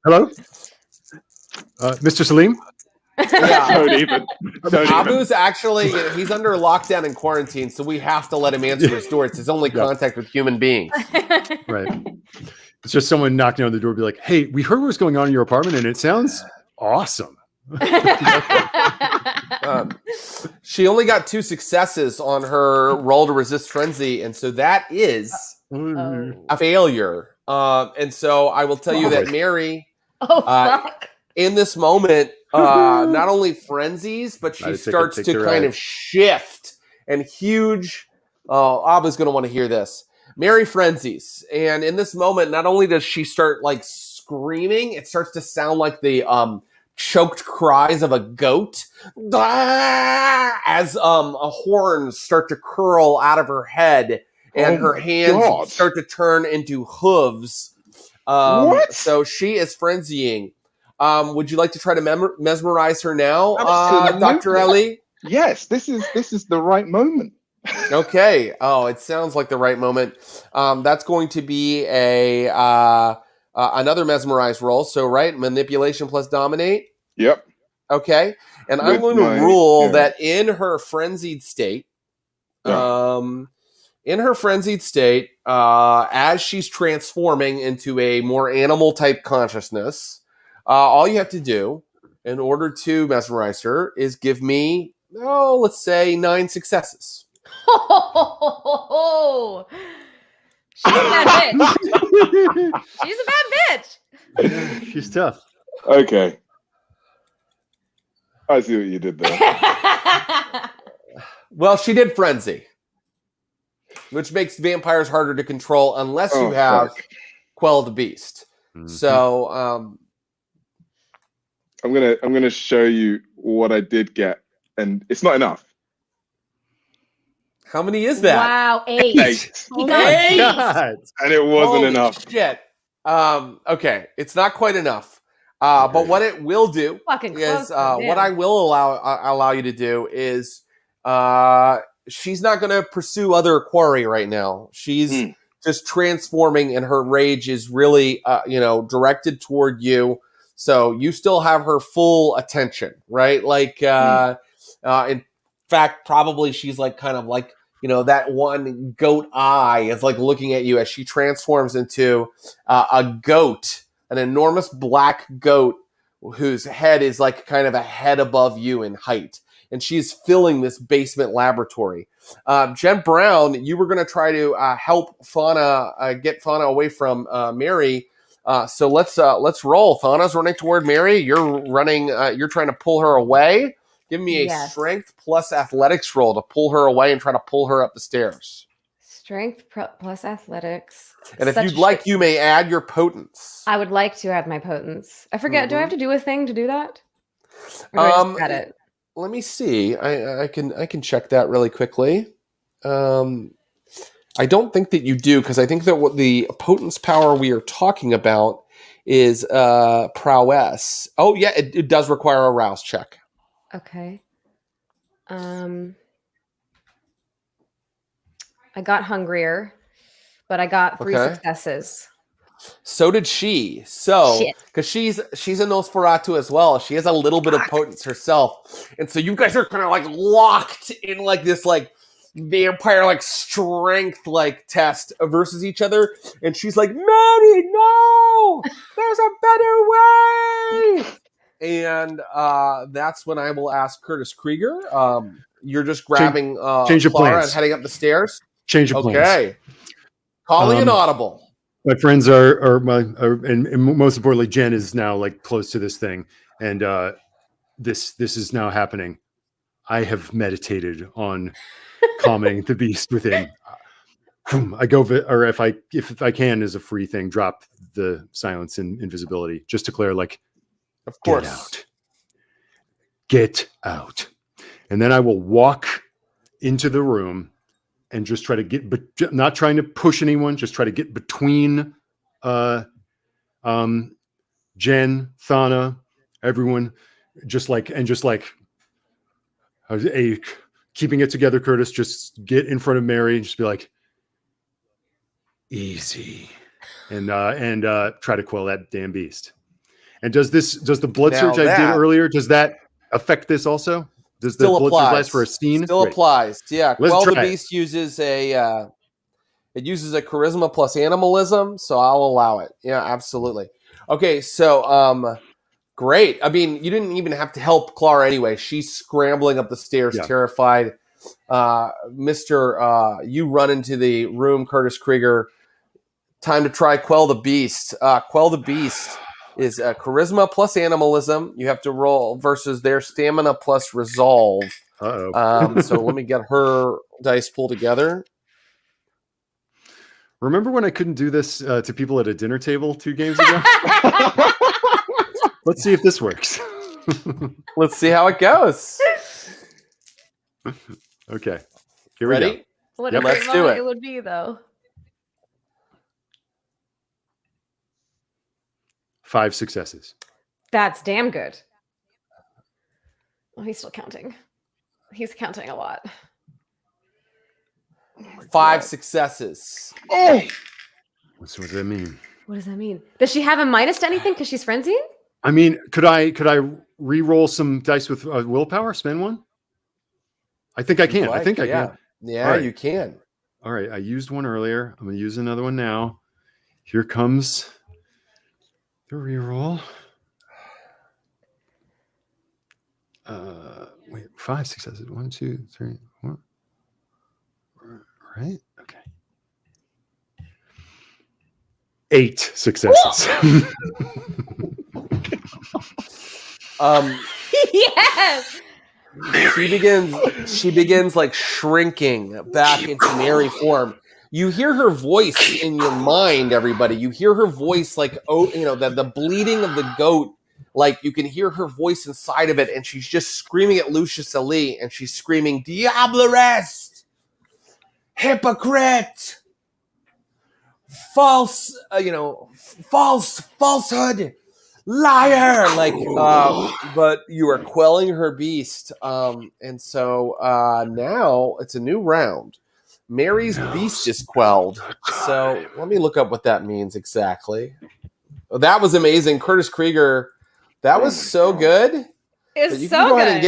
Hello? Mr. Salim? Yeah. Don't even. Abu's actually, he's under lockdown and quarantine, so we have to let him answer his door. It's his only contact with human beings. Right. It's just someone knocking on the door, be like, hey, we heard what's going on in your apartment, and it sounds awesome. She only got 2 successes on her roll to resist frenzy, and so that is a failure. And so I will tell you that Mary, in this moment, not only frenzies, but she starts to kind of shift and huge. Abba's going to want to hear this. Mary frenzies, and in this moment, not only does she start like screaming, it starts to sound like the choked cries of a goat as horns start to curl out of her head, and her hands start to turn into hooves. So she is frenzying. Would you like to try to mesmerize her now, Dr. Ali? Yes, this is the right moment. Okay. Oh, it sounds like the right moment. That's going to be another mesmerize roll. So, right, manipulation plus dominate. Yep. Okay, and I'm going to rule that in her frenzied state, in her frenzied state, as she's transforming into a more animal type consciousness, all you have to do in order to mesmerize her is give me, let's say 9 successes. Oh, she's a bad bitch. She's a bad bitch. She's tough. Okay. I see what you did there. Well, she did frenzy, which makes vampires harder to control unless you have Quell the Beast. Mm-hmm. So I'm gonna show you what I did get, and it's not enough. how many is that? Wow, 8. 8. He got 8. God. And it wasn't Holy enough. Shit. Okay, it's not quite enough. But what it will do Fucking is close, what I will allow you to do is she's not going to pursue other quarry right now. She's just transforming, and her rage is really directed toward you. So you still have her full attention, right? Like in fact, probably she's like kind of like that one goat eye is like looking at you as she transforms into a goat. An enormous black goat whose head is like kind of a head above you in height. And she's filling this basement laboratory. Jen Brown, you were going to try to help Fauna, get Fauna away from Mary. So let's roll. Fauna's running toward Mary. You're running, you're trying to pull her away. Give me a strength plus athletics roll to pull her away and try to pull her up the stairs. Strength plus athletics. And if you'd like, you may add your potence. I would like to add my potence. I forget. Do I have to do a thing to do that? Or do I just add it? Let me see. I can check that really quickly. I don't think that you do, because I think that what the potence power we are talking about is prowess. Oh yeah, it does require a rouse check. Okay. I got hungrier, but I got 3 successes. So did she. So, because she's a Nosferatu as well. She has a little bit of potence herself. And so you guys are kind of like locked in like this like vampire like strength like test versus each other. And she's like, Maddie, no! There's a better way! And that's when I will ask Curtis Krieger. You're just grabbing change of Clara plans. and heading up the stairs. Change of plans. Okay. Calling an audible. My friends are and most importantly, Jen is now like close to this thing, and this is now happening. I have meditated on calming the beast within. I go, or if I can, as a free thing, drop the silence and invisibility, just declare like, of course, get out, and then I will walk into the room. And just try to get, but not trying to push anyone. Just try to get between Jen, Thana, everyone. Just like keeping it together. Curtis, just get in front of Mary and just be like, easy, and try to quell that damn beast. And does the blood surge I did earlier? Does that affect this also? Does the blood surge last for a scene? Still applies. Yeah. Quell the Beast it uses a charisma plus animalism, so I'll allow it. Yeah, absolutely. Okay, so great. I mean, you didn't even have to help Clara anyway. She's scrambling up the stairs, terrified. You run into the room, Curtis Krieger. Time to try Quell the Beast. Quell the Beast is charisma plus animalism. You have to roll versus their stamina plus resolve. So let me get her dice pulled together. Remember when I couldn't do this to people at a dinner table 2 games ago? Let's see if this works. Let's see how it goes. Okay. Here Ready? we go. What a Let's great do moment it. it would be, though. 5 successes. That's damn good. Oh, he's still counting. He's counting a lot. 5 successes. Oh! What does that mean? What does that mean? Does she have a minus to anything because she's frenzied? I mean, could I re-roll some dice with willpower? Spend one? I think I can. I think I can. Yeah, right. You can. All right, I used one earlier. I'm going to use another one now. Here comes the reroll. Wait, 5 successes. 1, 2, 3, 4. Right? Okay. 8 successes. Yes. She begins like shrinking back into Mary form. You hear her voice in your mind, everybody. You hear her voice like, oh, the bleeding of the goat. Like you can hear her voice inside of it, and she's just screaming at Lucius Ali, and she's screaming, "Diable rest, hypocrite, false, falsehood, liar!" Like, but you are quelling her beast, and so now it's a new round. Mary's beast is quelled. So let me look up what that means exactly. Oh, that was amazing, Curtis Krieger. That was so good. It's so good.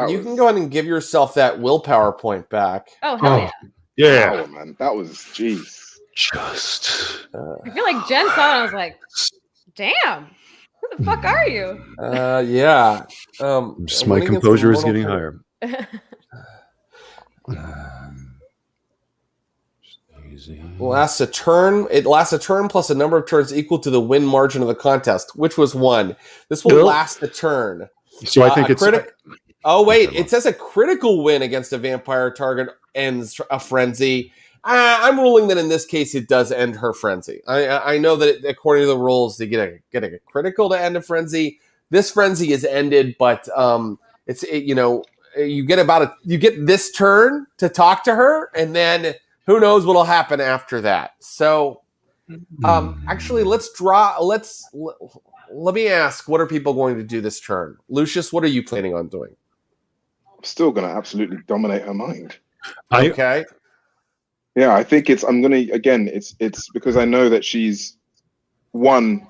You can go ahead and give yourself that willpower point back. Oh, hell yeah. Yeah. Oh, man. That was, jeez. Just. I feel like Jen saw it and I was like, damn, who the fuck are you? Yeah. Just my composure is getting higher. Easy. Lasts a turn. It lasts a turn plus a number of turns equal to the win margin of the contest, which was 1. This will last a turn. So I think it's oh wait, it says a critical win against a vampire target ends a frenzy. I'm ruling that in this case it does end her frenzy. I know that according to the rules, they get a critical to end a frenzy. This frenzy is ended, but you get this turn to talk to her, and then who knows what'll happen after that. So, actually, let me ask, what are people going to do this turn? Lucius, what are you planning on doing? I'm still going to absolutely dominate her mind. Okay. Yeah, I think it's because I know that she's one.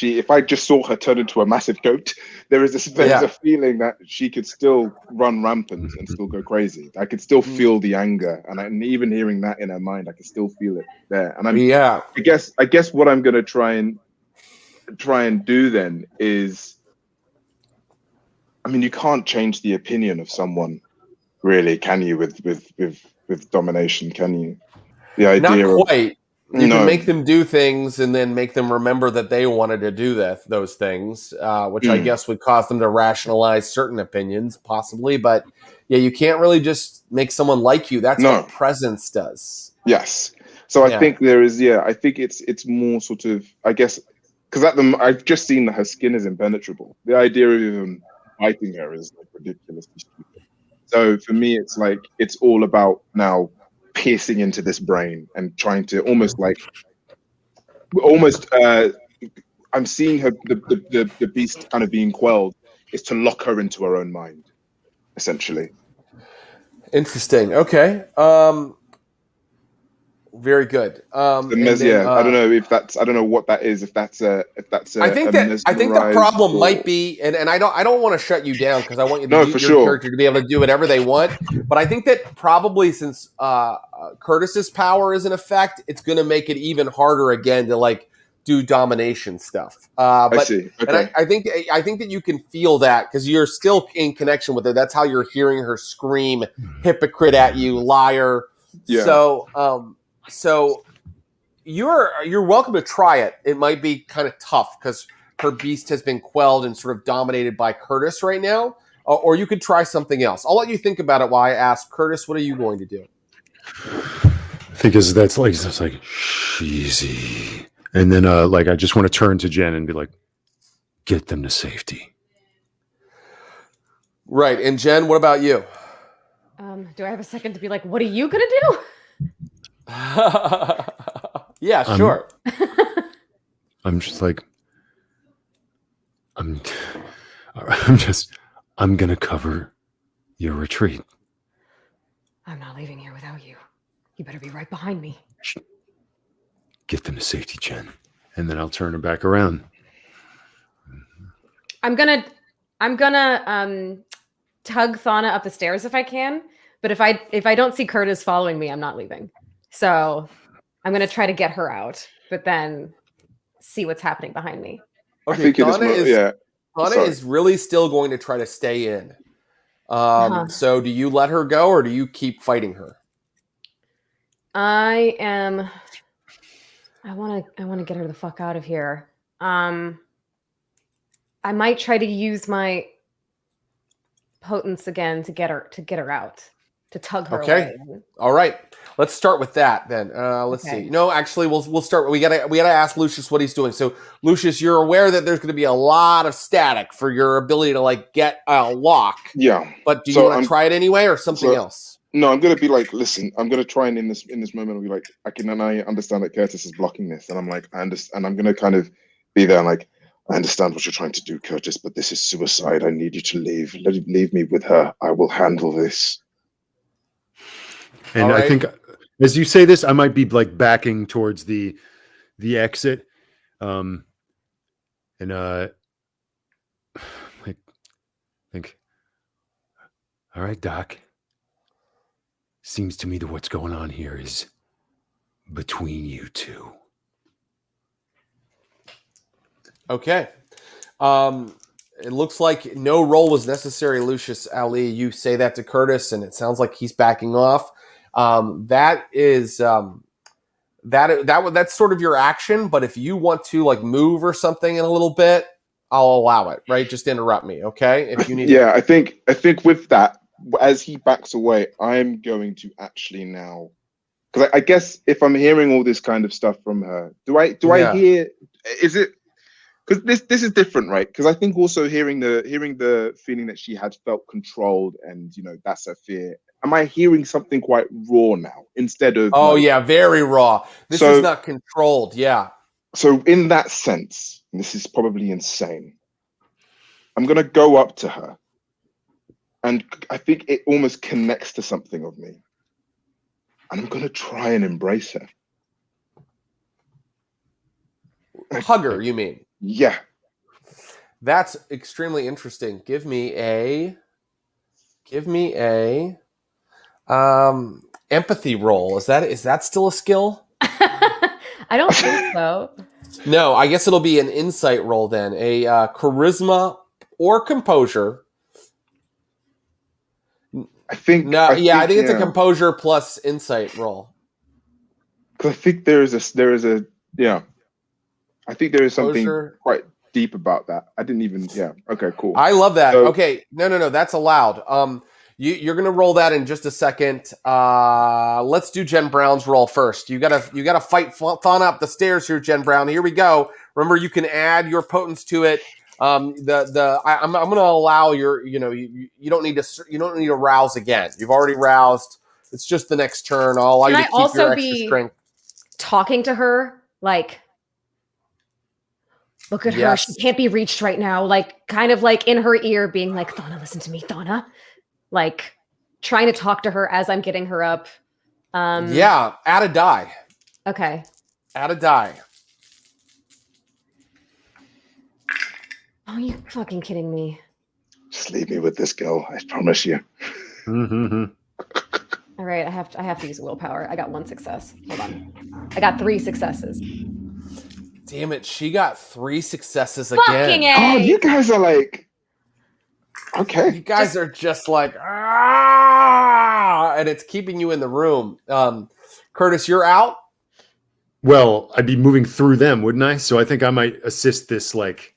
If I just saw her turn into a massive goat, there's a feeling that she could still run rampant and still go crazy. I could still feel the anger, and even hearing that in her mind, I can still feel it there. And I guess what I'm going to try and do then is, I mean, you can't change the opinion of someone, really, can you? With domination, can you? The idea not quite. You can make them do things and then make them remember that they wanted to do those things, which I guess would cause them to rationalize certain opinions, possibly. But yeah, you can't really just make someone like you. That's what presence does. Yes. So I think there is. Yeah, I think it's more sort of. I guess because I've just seen that her skin is impenetrable. The idea of even fighting her is like ridiculously stupid. So for me, it's like it's all about now piercing into this brain and trying to I'm seeing her the beast kind of being quelled is to lock her into her own mind, essentially. Interesting. Okay. Very good. I don't know if that's. I don't know what that is. If that's a. I think the problem might be, and I don't want to shut you down because I want you to your character to be able to do whatever they want. But I think that probably since Curtis's power is in effect, it's going to make it even harder again to do domination stuff. But I see. Okay. And I think that you can feel that because you're still in connection with her. That's how you're hearing her scream "hypocrite" at you, liar. Yeah. So you're welcome to try it. It might be kind of tough because her beast has been quelled and sort of dominated by Curtis right now. Or you could try something else. I'll let you think about it while I ask Curtis, what are you going to do? Because that's like easy. And then I just want to turn to Jen and be like, get them to safety. Right. And Jen, what about you? Do I have a second to be like, what are you gonna do? Yeah, sure. I'm just like, I'm gonna cover your retreat. I'm not leaving here without you. You better be right behind me. Get them to safety, Jen. And then I'll turn her back around. I'm gonna tug Thana up the stairs if I can. But if I don't see Curtis following me, I'm not leaving. So I'm going to try to get her out, but then see what's happening behind me. Okay, Donna Sorry. is really still going to try to stay in. So do you let her go or do you keep fighting her? I want to get her the fuck out of here. I might try to use my potence again to get her out, to tug her away. All right. Let's start with that then. Let's see. No, actually, we'll start. We gotta ask Lucius what he's doing. So, Lucius, you're aware that there's going to be a lot of static for your ability to like get a lock. Yeah. But do you want to try it anyway or something else? No, I'm gonna be like, listen, I'm gonna try and in this moment I'll be like, I understand that Curtis is blocking this, and I'm like, I understand, and I'm gonna kind of be there, like, I understand what you're trying to do, Curtis, but this is suicide. I need you to leave. Leave me with her. I will handle this. And I think as you say this, I might be like backing towards the exit. I think, all right, Doc. Seems to me that what's going on here is between you two. Okay. It looks like no roll was necessary, Lucius Ali. You say that to Curtis, and it sounds like he's backing off. That's sort of your action. But if you want to like move or something in a little bit, I'll allow it. Right? Just interrupt me, okay? If you need. Yeah, I think with that, as he backs away, I'm going to actually now, because I guess if I'm hearing all this kind of stuff from her, do I hear? Is it? Because this is different, right? Because I think also hearing the feeling that she had felt controlled, and that's her fear. Am I hearing something quite raw now instead of? Oh yeah, very raw. This is not controlled. Yeah. So in that sense, and this is probably insane, I'm gonna go up to her, and I think it almost connects to something of me, and I'm gonna try and embrace her. Hug her, you mean? Yeah. That's extremely interesting. Give me a empathy roll. Is that still a skill? I don't think so. No, I guess it'll be an insight roll then. A charisma or composure. I think it's a composure plus insight roll. Because I think there is I think there is something quite deep about that. I didn't even. Yeah. Okay. Cool. I love that. So, okay. No. That's allowed. You're gonna roll that in just a second. Let's do Jen Brown's roll first. You gotta fight Fauna up the stairs here, Jen Brown. Here we go. Remember, you can add your potence to it. I'm gonna allow your. You don't need to rouse again. You've already roused. It's just the next turn. I'll allow you to keep your extra strength. Talking to her like. Look at her. She can't be reached right now. Like, kind of like in her ear being like, Thana, listen to me, Thana. Like, trying to talk to her as I'm getting her up. Add a die. Okay. Add a die. Oh, you fucking kidding me. Just leave me with this girl. I promise you. Mm-hmm. All right. I have to use willpower. I got one success. Hold on. I got 3 successes. Damn it, she got 3 successes Fucking again. A. Oh, you guys are like, okay. You guys are just like, and it's keeping you in the room. Curtis, you're out? Well, I'd be moving through them, wouldn't I? So I think I might assist this, like,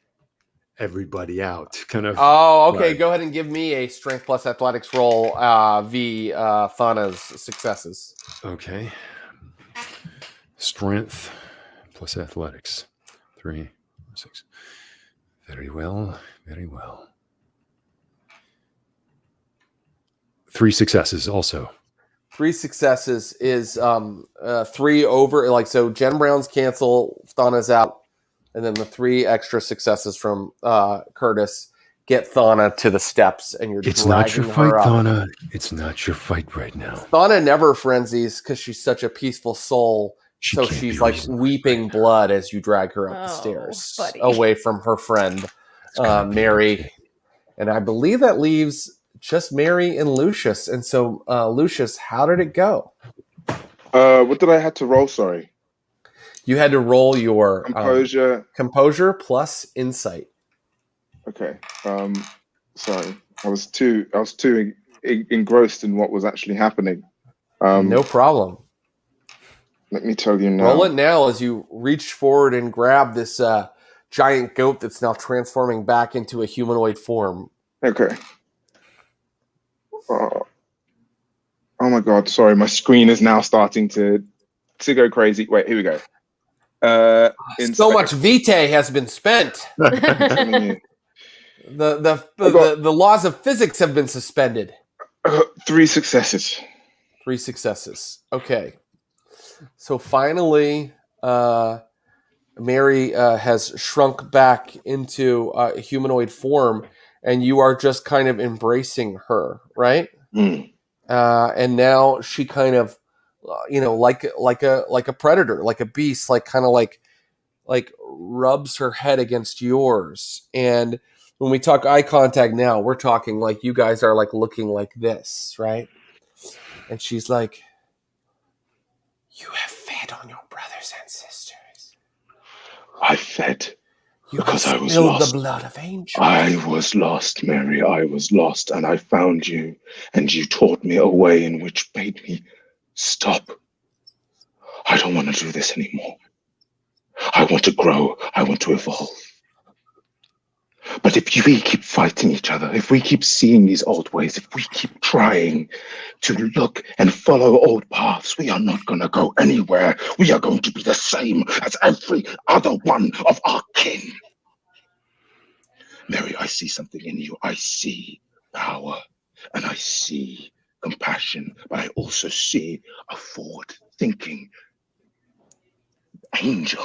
everybody out kind of. Oh, okay. Go ahead and give me a strength plus athletics roll Thana's successes. Okay. Strength plus athletics. 3, 6. Very well. Very well. 3 successes also. 3 successes is 3 over. Like, so Jen Brown's cancel, Thana's out. And then the 3 extra successes from Curtis get Thana to the steps, and you're It's not your fight, up. Thana. It's not your fight right now. Thana never frenzies because she's such a peaceful soul. So she's like weeping blood as you drag her up the stairs, away from her friend, Mary. And I believe that leaves just Mary and Lucius. And so, Lucius, how did it go? What did I have to roll? Sorry. You had to roll your Composure. plus insight. Okay. Sorry. I was too engrossed in what was actually happening. No problem. Let me tell you now. Roll it now as you reach forward and grab this giant goat that's now transforming back into a humanoid form. Okay. Oh my god, sorry, my screen is now starting to go crazy. Wait, here we go. So much vitae has been spent. The laws of physics have been suspended. 3 successes. 3 successes. Okay. So finally, Mary has shrunk back into a humanoid form, and you are just kind of embracing her, right? Mm. And now she kind of, like a predator, like a beast, like rubs her head against yours. And when we talk eye contact now, we're talking like you guys are like looking like this, right? And she's like, "You have fed on your brothers and sisters. I fed because I was spilled lost. The blood of angels. I was lost, Mary. I was lost, and I found you, and you taught me a way in which made me stop. I don't want to do this anymore. I want to grow. I want to evolve. But if we keep fighting each other, if we keep seeing these old ways, if we keep trying to look and follow old paths, we are not going to go anywhere. We are going to be the same as every other one of our kin. Mary, I see something in you. I see power and I see compassion, but I also see a forward-thinking angel.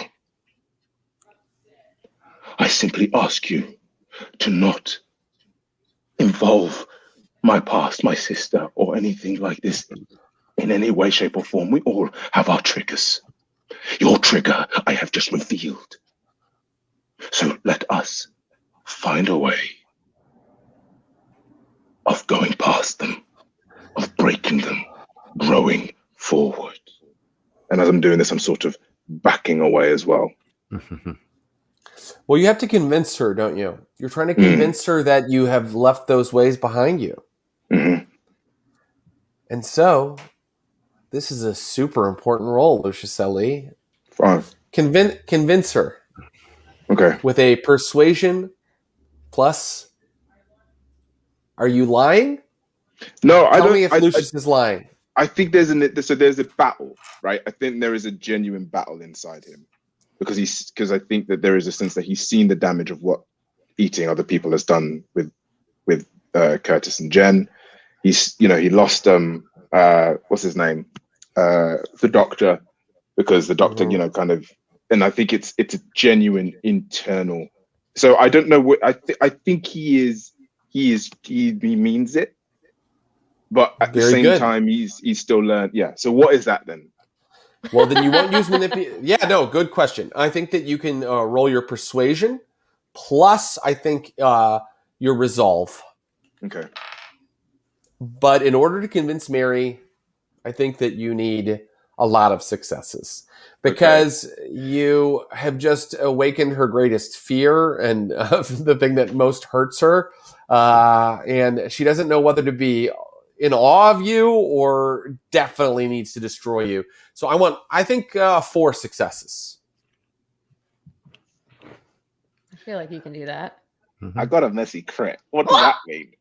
I simply ask you to not involve my past, my sister, or anything like this in any way, shape, or form. We all have our triggers. Your trigger I have just revealed. So let us find a way of going past them, of breaking them, growing forward. And as I'm doing this, I'm sort of backing away as well. Well, you have to convince her, don't you? You're trying to convince her that you have left those ways behind you. Mm-hmm. And so, this is a super important role, Lucius Ali. Fine. Convince her. Okay. With a persuasion plus. Are you lying? No, I don't. Tell me if Lucius is lying. I think there's a battle, right? I think there is a genuine battle inside him. Because I think that there is a sense that he's seen the damage of what eating other people has done with Curtis and Jen. He lost what's his name, the doctor, because the doctor kind of, and I think it's a genuine internal. So I don't know what I think he means it, but at the same time he's still learned. Yeah. So what is that then? Well, then you won't use manipulation. Yeah, no, good question. I think that you can roll your persuasion, plus I think your resolve. Okay. But in order to convince Mary, I think that you need a lot of successes. Because you have just awakened her greatest fear and the thing that most hurts her. And she doesn't know whether to be in awe of you or definitely needs to destroy you. So I think 4 successes. I feel like you can do that. I got a messy crit. What does that mean?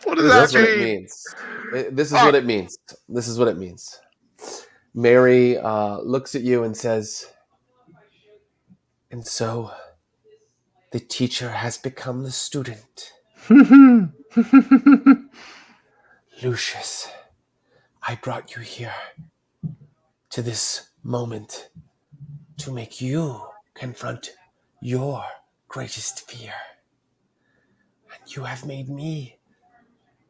What does that mean? This is what it means. This is what it means. Mary looks at you and says, "And so the teacher has become the student." Lucius, I brought you here to this moment to make you confront your greatest fear. And you have made me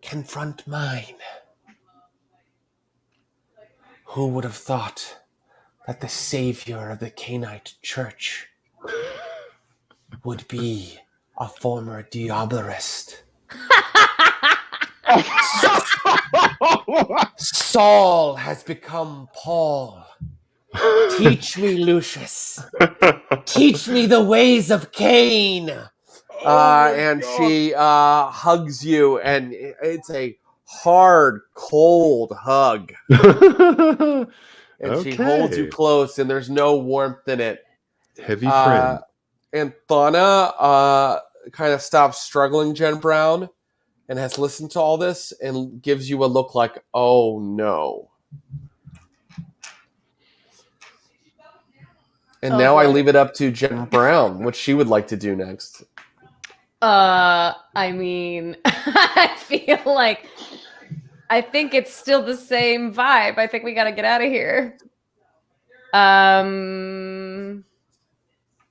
confront mine. Who would have thought that the savior of the Canaanite church would be a former diablerist? Saul has become Paul. Teach me, Lucius. Teach me the ways of Cain. And she hugs you, and it's a hard, cold hug. And she holds you close, and there's no warmth in it. Heavy friend. And Thana kind of stops struggling Jen Brown and has listened to all this and gives you a look like, oh no. And now I leave it up to Jen Brown, what she would like to do next. I mean, I feel like I think it's still the same vibe. I think we got to get out of here.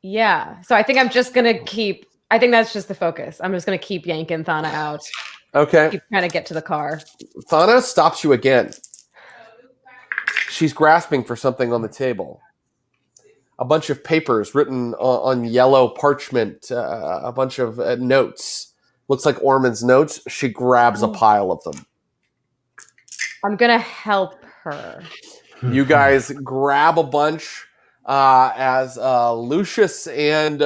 Yeah. So I think I'm just going to I think that's just the focus. I'm just going to keep yanking Thana out. Okay. Keep trying to get to the car. Thana stops you again. She's grasping for something on the table. A bunch of papers written on yellow parchment, a bunch of notes. Looks like Ormond's notes. She grabs a pile of them. I'm going to help her. You guys grab a bunch as Lucius and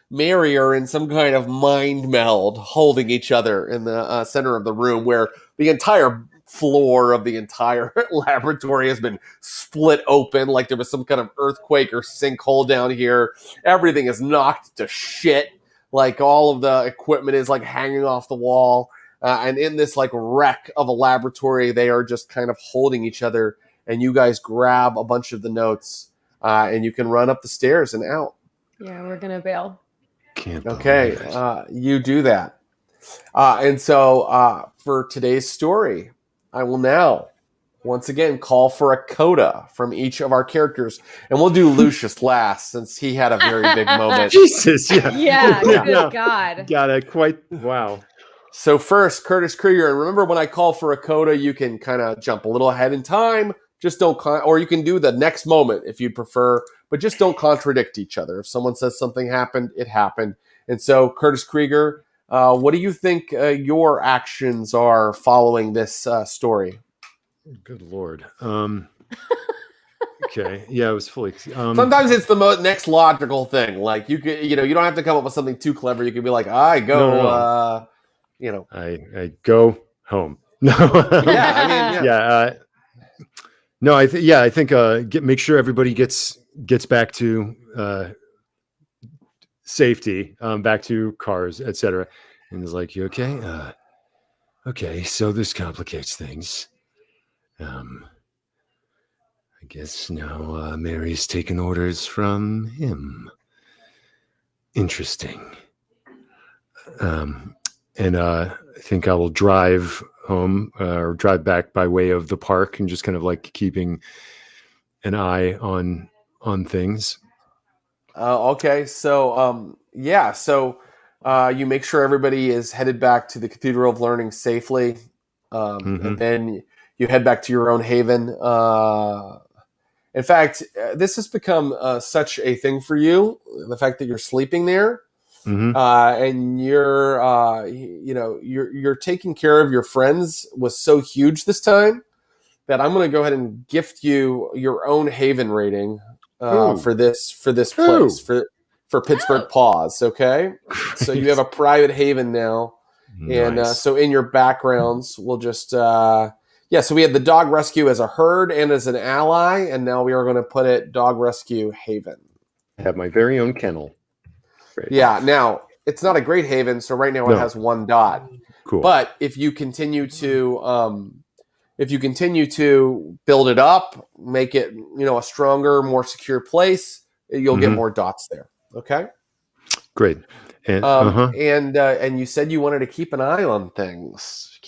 Mary are in some kind of mind meld, holding each other in the center of the room where the entire floor of the entire laboratory has been split open like there was some kind of earthquake or sinkhole down here. Everything is knocked to shit. Like all of the equipment is like hanging off the wall. And in this like wreck of a laboratory, they are just kind of holding each other. And you guys grab a bunch of the notes and you can run up the stairs and out. Yeah, we're going to bail. Okay, you do that. And so for today's story, I will now once again call for a coda from each of our characters. And we'll do Lucius last since he had a very big moment. Jesus, yeah. Yeah, good God. Got it. Wow. So first, Curtis Krieger. And remember, when I call for a coda, you can kind of jump a little ahead in time. Just don't, or you can do the next moment if you'd prefer, but just don't contradict each other. If someone says something happened, it happened. And so, Curtis Krieger, what do you think your actions are following this story? Good Lord. Okay. Yeah, it was fully. Sometimes it's the next logical thing. Like you could, you don't have to come up with something too clever. You could be like, I go, no. I go home. No. Yeah. I mean, yeah. No, I think make sure everybody gets back to safety, back to cars, etc. And it's like, you okay? Okay, so this complicates things. I guess now Mary's taken orders from him. Interesting. And I think I will drive home or drive back by way of the park and just kind of like keeping an eye on things. Okay. So, you make sure everybody is headed back to the Cathedral of Learning safely. And then you head back to your own haven. In fact, this has become such a thing for you, the fact that you're sleeping there. And you're taking care of your friends was so huge this time that I'm going to go ahead and gift you your own haven rating for this place for Pittsburgh Paws. Okay, so you have a private haven now, and so in your backgrounds we'll just so we had the dog rescue as a herd and as an ally, and now we are going to put it dog rescue haven. I have my very own kennel. Great. Yeah, now it's not a great haven, so right now it has 1 dot. Cool. But if you continue to build it up, make it a stronger, more secure place, you'll get more dots there. Okay. Great. And and you said you wanted to keep an eye on things.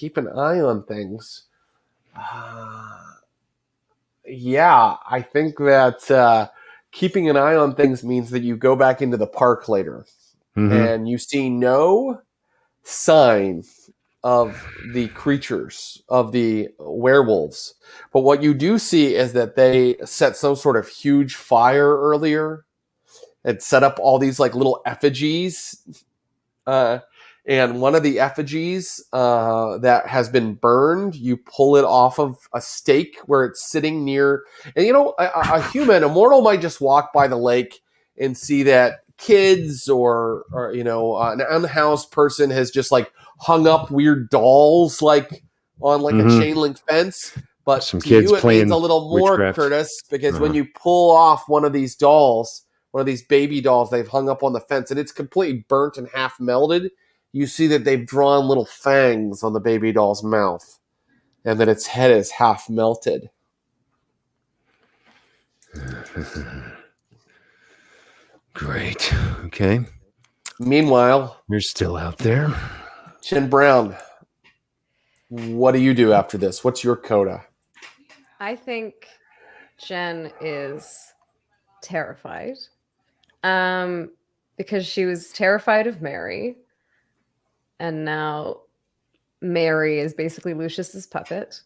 Yeah, I think that keeping an eye on things means that you go back into the park later and you see no sign of the creatures, of the werewolves. But what you do see is that they set some sort of huge fire earlier and set up all these like little effigies. And and one of the effigies that has been burned, you pull it off of a stake where it's sitting near. And a human, a mortal, might just walk by the lake and see that kids or an unhoused person has just like hung up weird dolls like on like a chain link fence. But some to kids you, it playing means a little more, witchcraft. Curtis, because when you pull off one of these dolls, one of these baby dolls they've hung up on the fence, and it's completely burnt and half melted, you see that they've drawn little fangs on the baby doll's mouth, and that its head is half melted. Great. Okay. Meanwhile, you're still out there. Jen Brown, what do you do after this? What's your coda? I think Jen is terrified. Because she was terrified of Mary. And now Mary is basically Lucius's puppet.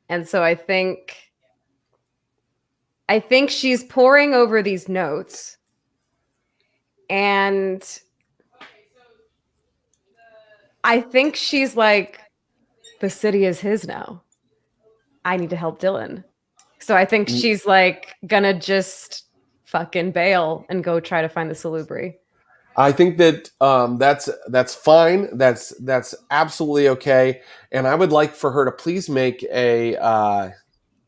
And so I think she's poring over these notes. And I think she's like, the city is his now. I need to help Dylan. So I think she's like gonna just fucking bail and go try to find the salubri. I think that that's fine. That's absolutely okay. And I would like for her to please make a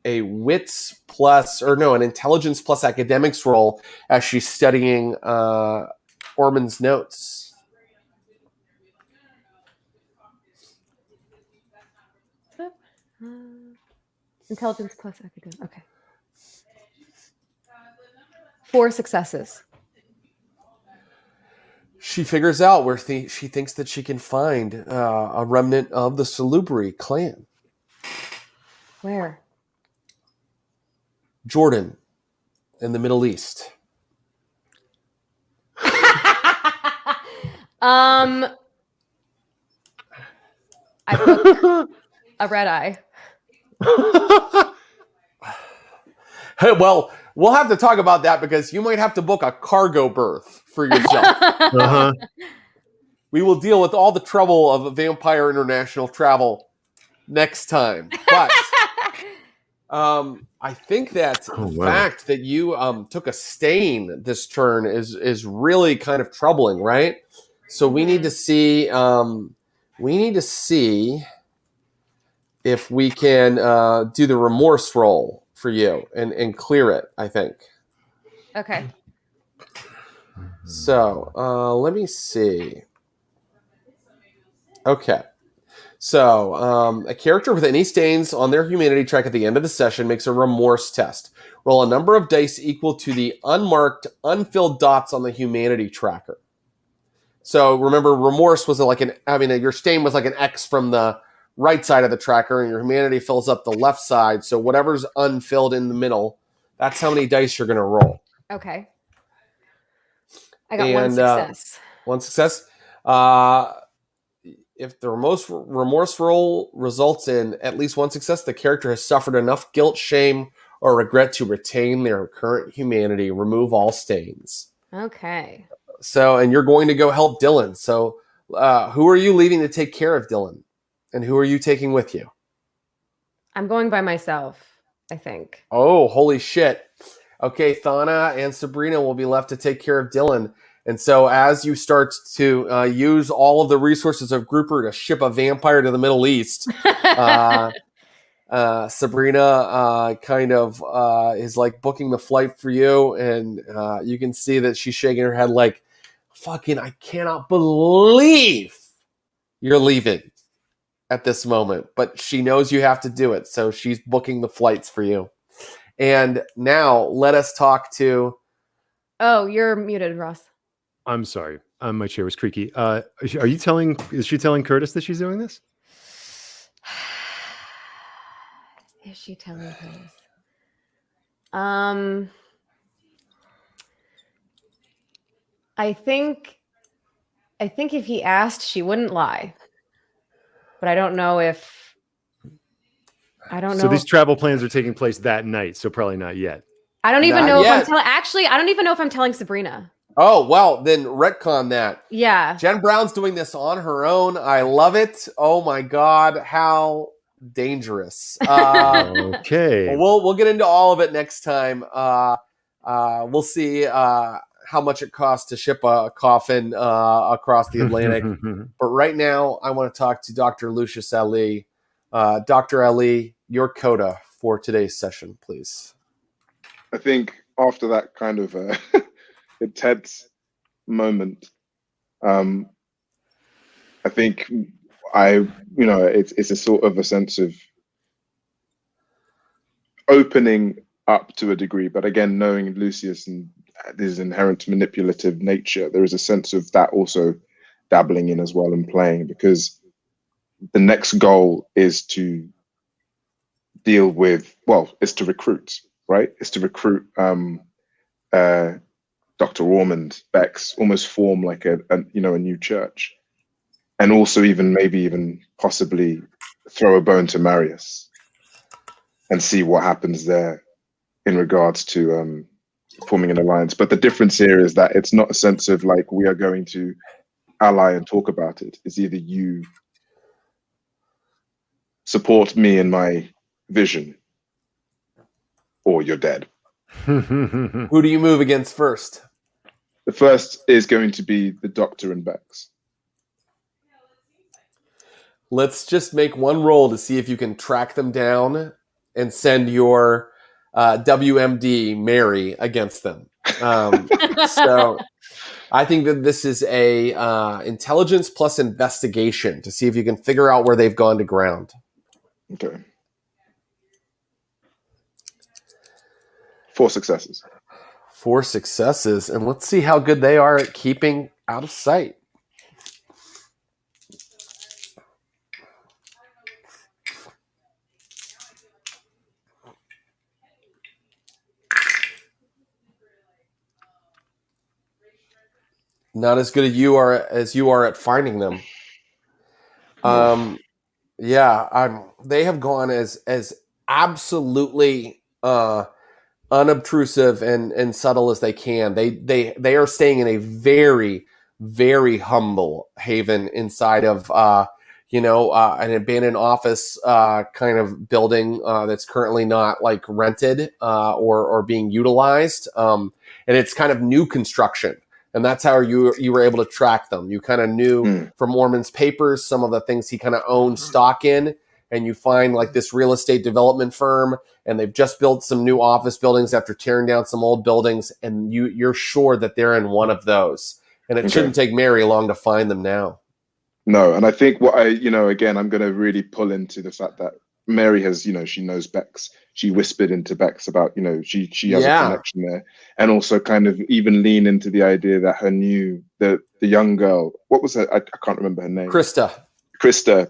wits plus, or no, an intelligence plus academics roll as she's studying Ormond's notes. Intelligence plus academic. Okay. 4 successes. She figures out where she thinks that she can find a remnant of the Salubri clan. Where? Jordan, in the Middle East. I put a red eye. Hey, well, we'll have to talk about that because you might have to book a cargo berth for yourself. We will deal with all the trouble of Vampire International travel next time. But I think that the fact that you took a stain this turn is really kind of troubling, right? So we need to see if we can do the remorse roll for you and clear it, I think. Okay. So let me see. Okay. So a character with any stains on their humanity track at the end of the session makes a remorse test. Roll a number of dice equal to the unmarked, unfilled dots on the humanity tracker. So remember, remorse was like your stain was like an X from the right side of the tracker, and your humanity fills up the left side. So whatever's unfilled in the middle, that's how many dice you're going to roll. Okay. I got one success. One success. If the remorse roll results in at least one success, the character has suffered enough guilt, shame, or regret to retain their current humanity. Remove all stains. Okay. So, and you're going to go help Dylan. So, who are you leaving to take care of Dylan? And who are you taking with you? I'm going by myself, I think. Oh, holy shit. Okay, Thana and Sabrina will be left to take care of Dylan. And so as you start to use all of the resources of Grouper to ship a vampire to the Middle East, Sabrina kind of is like booking the flight for you. And you can see that she's shaking her head like, fucking, I cannot believe you're leaving at this moment. But she knows you have to do it. So she's booking the flights for you. And now let us talk to... Oh, you're muted, Ross. I'm sorry. My chair was creaky. Is she telling Curtis that she's doing this? Is she telling Curtis? I think if he asked, she wouldn't lie. But I don't know. So these travel plans are taking place that night, so probably not yet. I don't even Not know yet. if I'm telling. Actually, I don't even know if I'm telling Sabrina. Oh, well, then retcon that. Yeah. Jen Brown's doing this on her own. I love it. Oh my God, how dangerous. Okay. We'll get into all of it next time. We'll see how much it costs to ship a coffin across the Atlantic. But right now, I want to talk to Dr. Lucius Ali. Dr. Ali, your coda for today's session, please. I think after that kind of intense moment, I think it's a sort of a sense of opening up to a degree, but again, knowing Lucius and his inherent manipulative nature, there is a sense of that also dabbling in as well and playing, because the next goal is to deal with, is to recruit, right? It's to recruit Dr. Ormond, Bex, almost form like a new church, and also even possibly throw a bone to Marius and see what happens there in regards to forming an alliance. But the difference here is that it's not a sense of like we are going to ally and talk about it. It's either you support me in my vision or you're dead. Who do you move against first? The first is going to be the Doctor and Bex. Let's just make one roll to see if you can track them down and send your WMD Mary against them. So I think that this is a intelligence plus investigation to see if you can figure out where they've gone to ground. Okay. 4 successes. 4 successes, and let's see how good they are at keeping out of sight. Not as good as you are at finding them. They have gone as absolutely unobtrusive and subtle as they can. They are staying in a very, very humble haven inside of an abandoned office kind of building that's currently not like rented or being utilized, and it's kind of new construction. And that's how you were able to track them. You kind of knew from Mormon's papers some of the things he kind of owned stock in, and you find like this real estate development firm, and they've just built some new office buildings after tearing down some old buildings, and you're sure that they're in one of those. And it shouldn't take Mary long to find them now. No, and I think what again, I'm going to really pull into the fact that Mary has, she knows Bex. She whispered into Bex about, she has a connection there, and also kind of even lean into the idea that the young girl, what was her? I can't remember her name. Krista,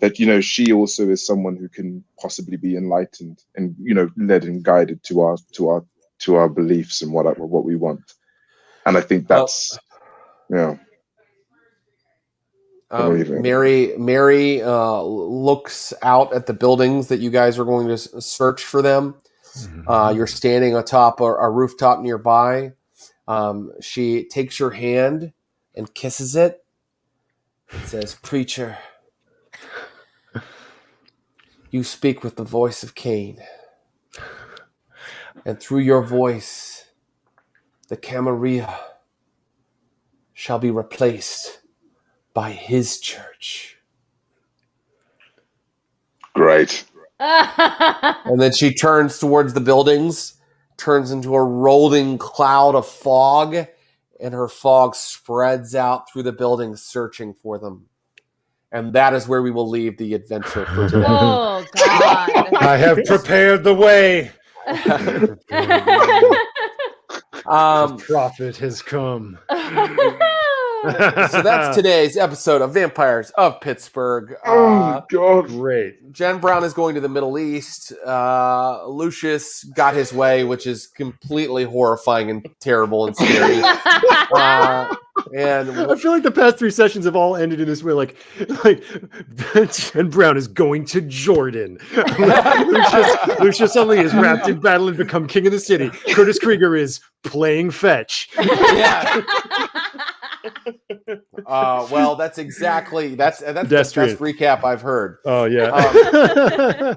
that, she also is someone who can possibly be enlightened and, led and guided to our beliefs and what we want. And I think that's, Mary looks out at the buildings that you guys are going to search for them. You're standing atop a rooftop nearby. She takes your hand and kisses it. It says, "Preacher, you speak with the voice of Cain. And through your voice, the Camarilla shall be replaced by his church." Great. And then she turns towards the buildings, turns into a rolling cloud of fog, and her fog spreads out through the buildings searching for them. And that is where we will leave the adventure for today. Oh, God. I have prepared the way. The prophet has come. So that's today's episode of Vampires of Pittsburgh. Oh, God. Great. Jen Brown is going to the Middle East. Lucius got his way, which is completely horrifying and terrible and scary. And I feel like the past 3 sessions have all ended in this way, like Jen Brown is going to Jordan. Lucius Ali is wrapped in battle and become king of the city. Curtis Krieger is playing fetch. yeah. Well, that's the best Pedestrian. recap I've heard. Oh yeah.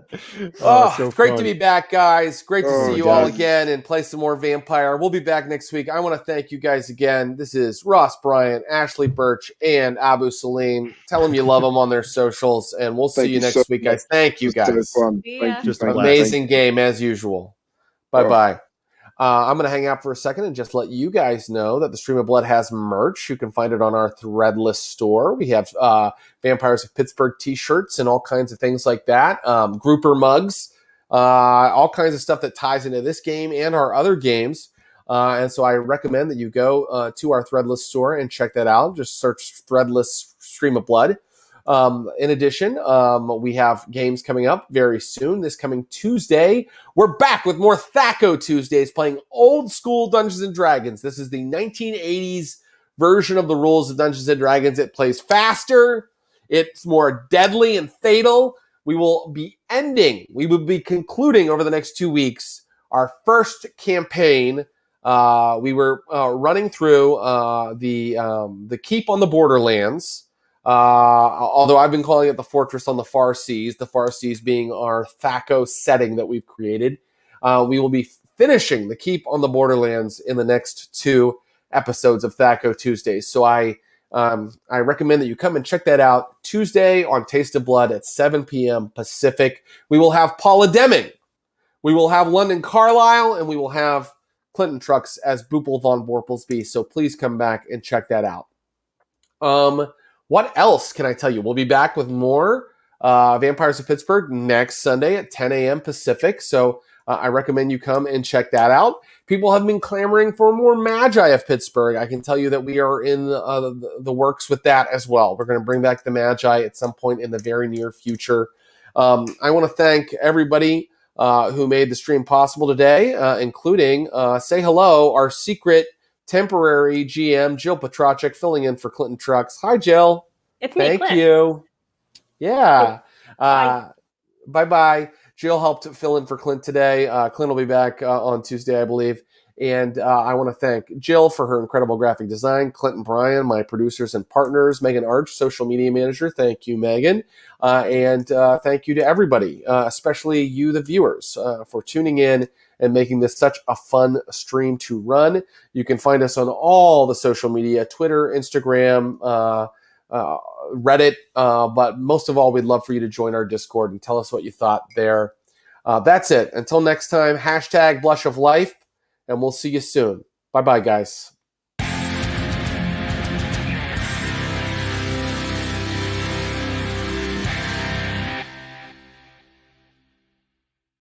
So great fun. to be back, guys. Great to see you all guys. again and play some more Vampire. We'll be back next week. I want to thank you guys again. This is Ross Bryant, Ashley Burch, and Abu Salim. Tell them you love them on their socials, and we'll see you next week, guys. Thank you, guys. So fun. Yeah. Thank you. Just a Thank you. blast. Amazing game as usual. Bye-bye. I'm going to hang out for a second and just let you guys know that the Stream of Blood has merch. You can find it on our Threadless store. We have Vampires of Pittsburgh t-shirts and all kinds of things like that. Grouper mugs, all kinds of stuff that ties into this game and our other games. And so I recommend that you go to our Threadless store and check that out. Just search Threadless Stream of Blood. In addition, we have games coming up very soon. This coming Tuesday, we're back with more Thaco Tuesdays, playing old school Dungeons and Dragons. This is the 1980s version of the rules of Dungeons and Dragons. It plays faster. It's more deadly and fatal. We will be concluding over the next 2 weeks our first campaign. We were running through the Keep on the Borderlands. Although I've been calling it the Fortress on the Far Seas being our Thaco setting that we've created. We will be finishing the Keep on the Borderlands in the next 2 episodes of Thaco Tuesdays. So I recommend that you come and check that out Tuesday on Taste of Blood at 7 p.m. Pacific. We will have Paula Deming. We will have London Carlisle, and we will have Clinton Trucks as Boopel von Borplesby. So please come back and check that out. What else can I tell you? We'll be back with more Vampires of Pittsburgh next Sunday at 10 a.m. Pacific. So I recommend you come and check that out. People have been clamoring for more Magi of Pittsburgh. I can tell you that we are in the works with that as well. We're going to bring back the Magi at some point in the very near future. I want to thank everybody who made the stream possible today, including say hello, our secret temporary GM, Jill Petracek, filling in for Clinton Trucks. Hi, Jill. It's me, Thank Clint. you. Yeah. Bye. Bye-bye. Jill helped fill in for Clint today. Clint will be back on Tuesday, I believe. And I want to thank Jill for her incredible graphic design, Clint and Brian, my producers and partners, Megan Arch, social media manager. Thank you, Megan. And thank you to everybody, especially you, the viewers, for tuning in and making this such a fun stream to run. You can find us on all the social media, Twitter, Instagram, Reddit. But most of all, we'd love for you to join our Discord and tell us what you thought there. That's it. Until next time, #BlushOfLife, and we'll see you soon. Bye-bye, guys.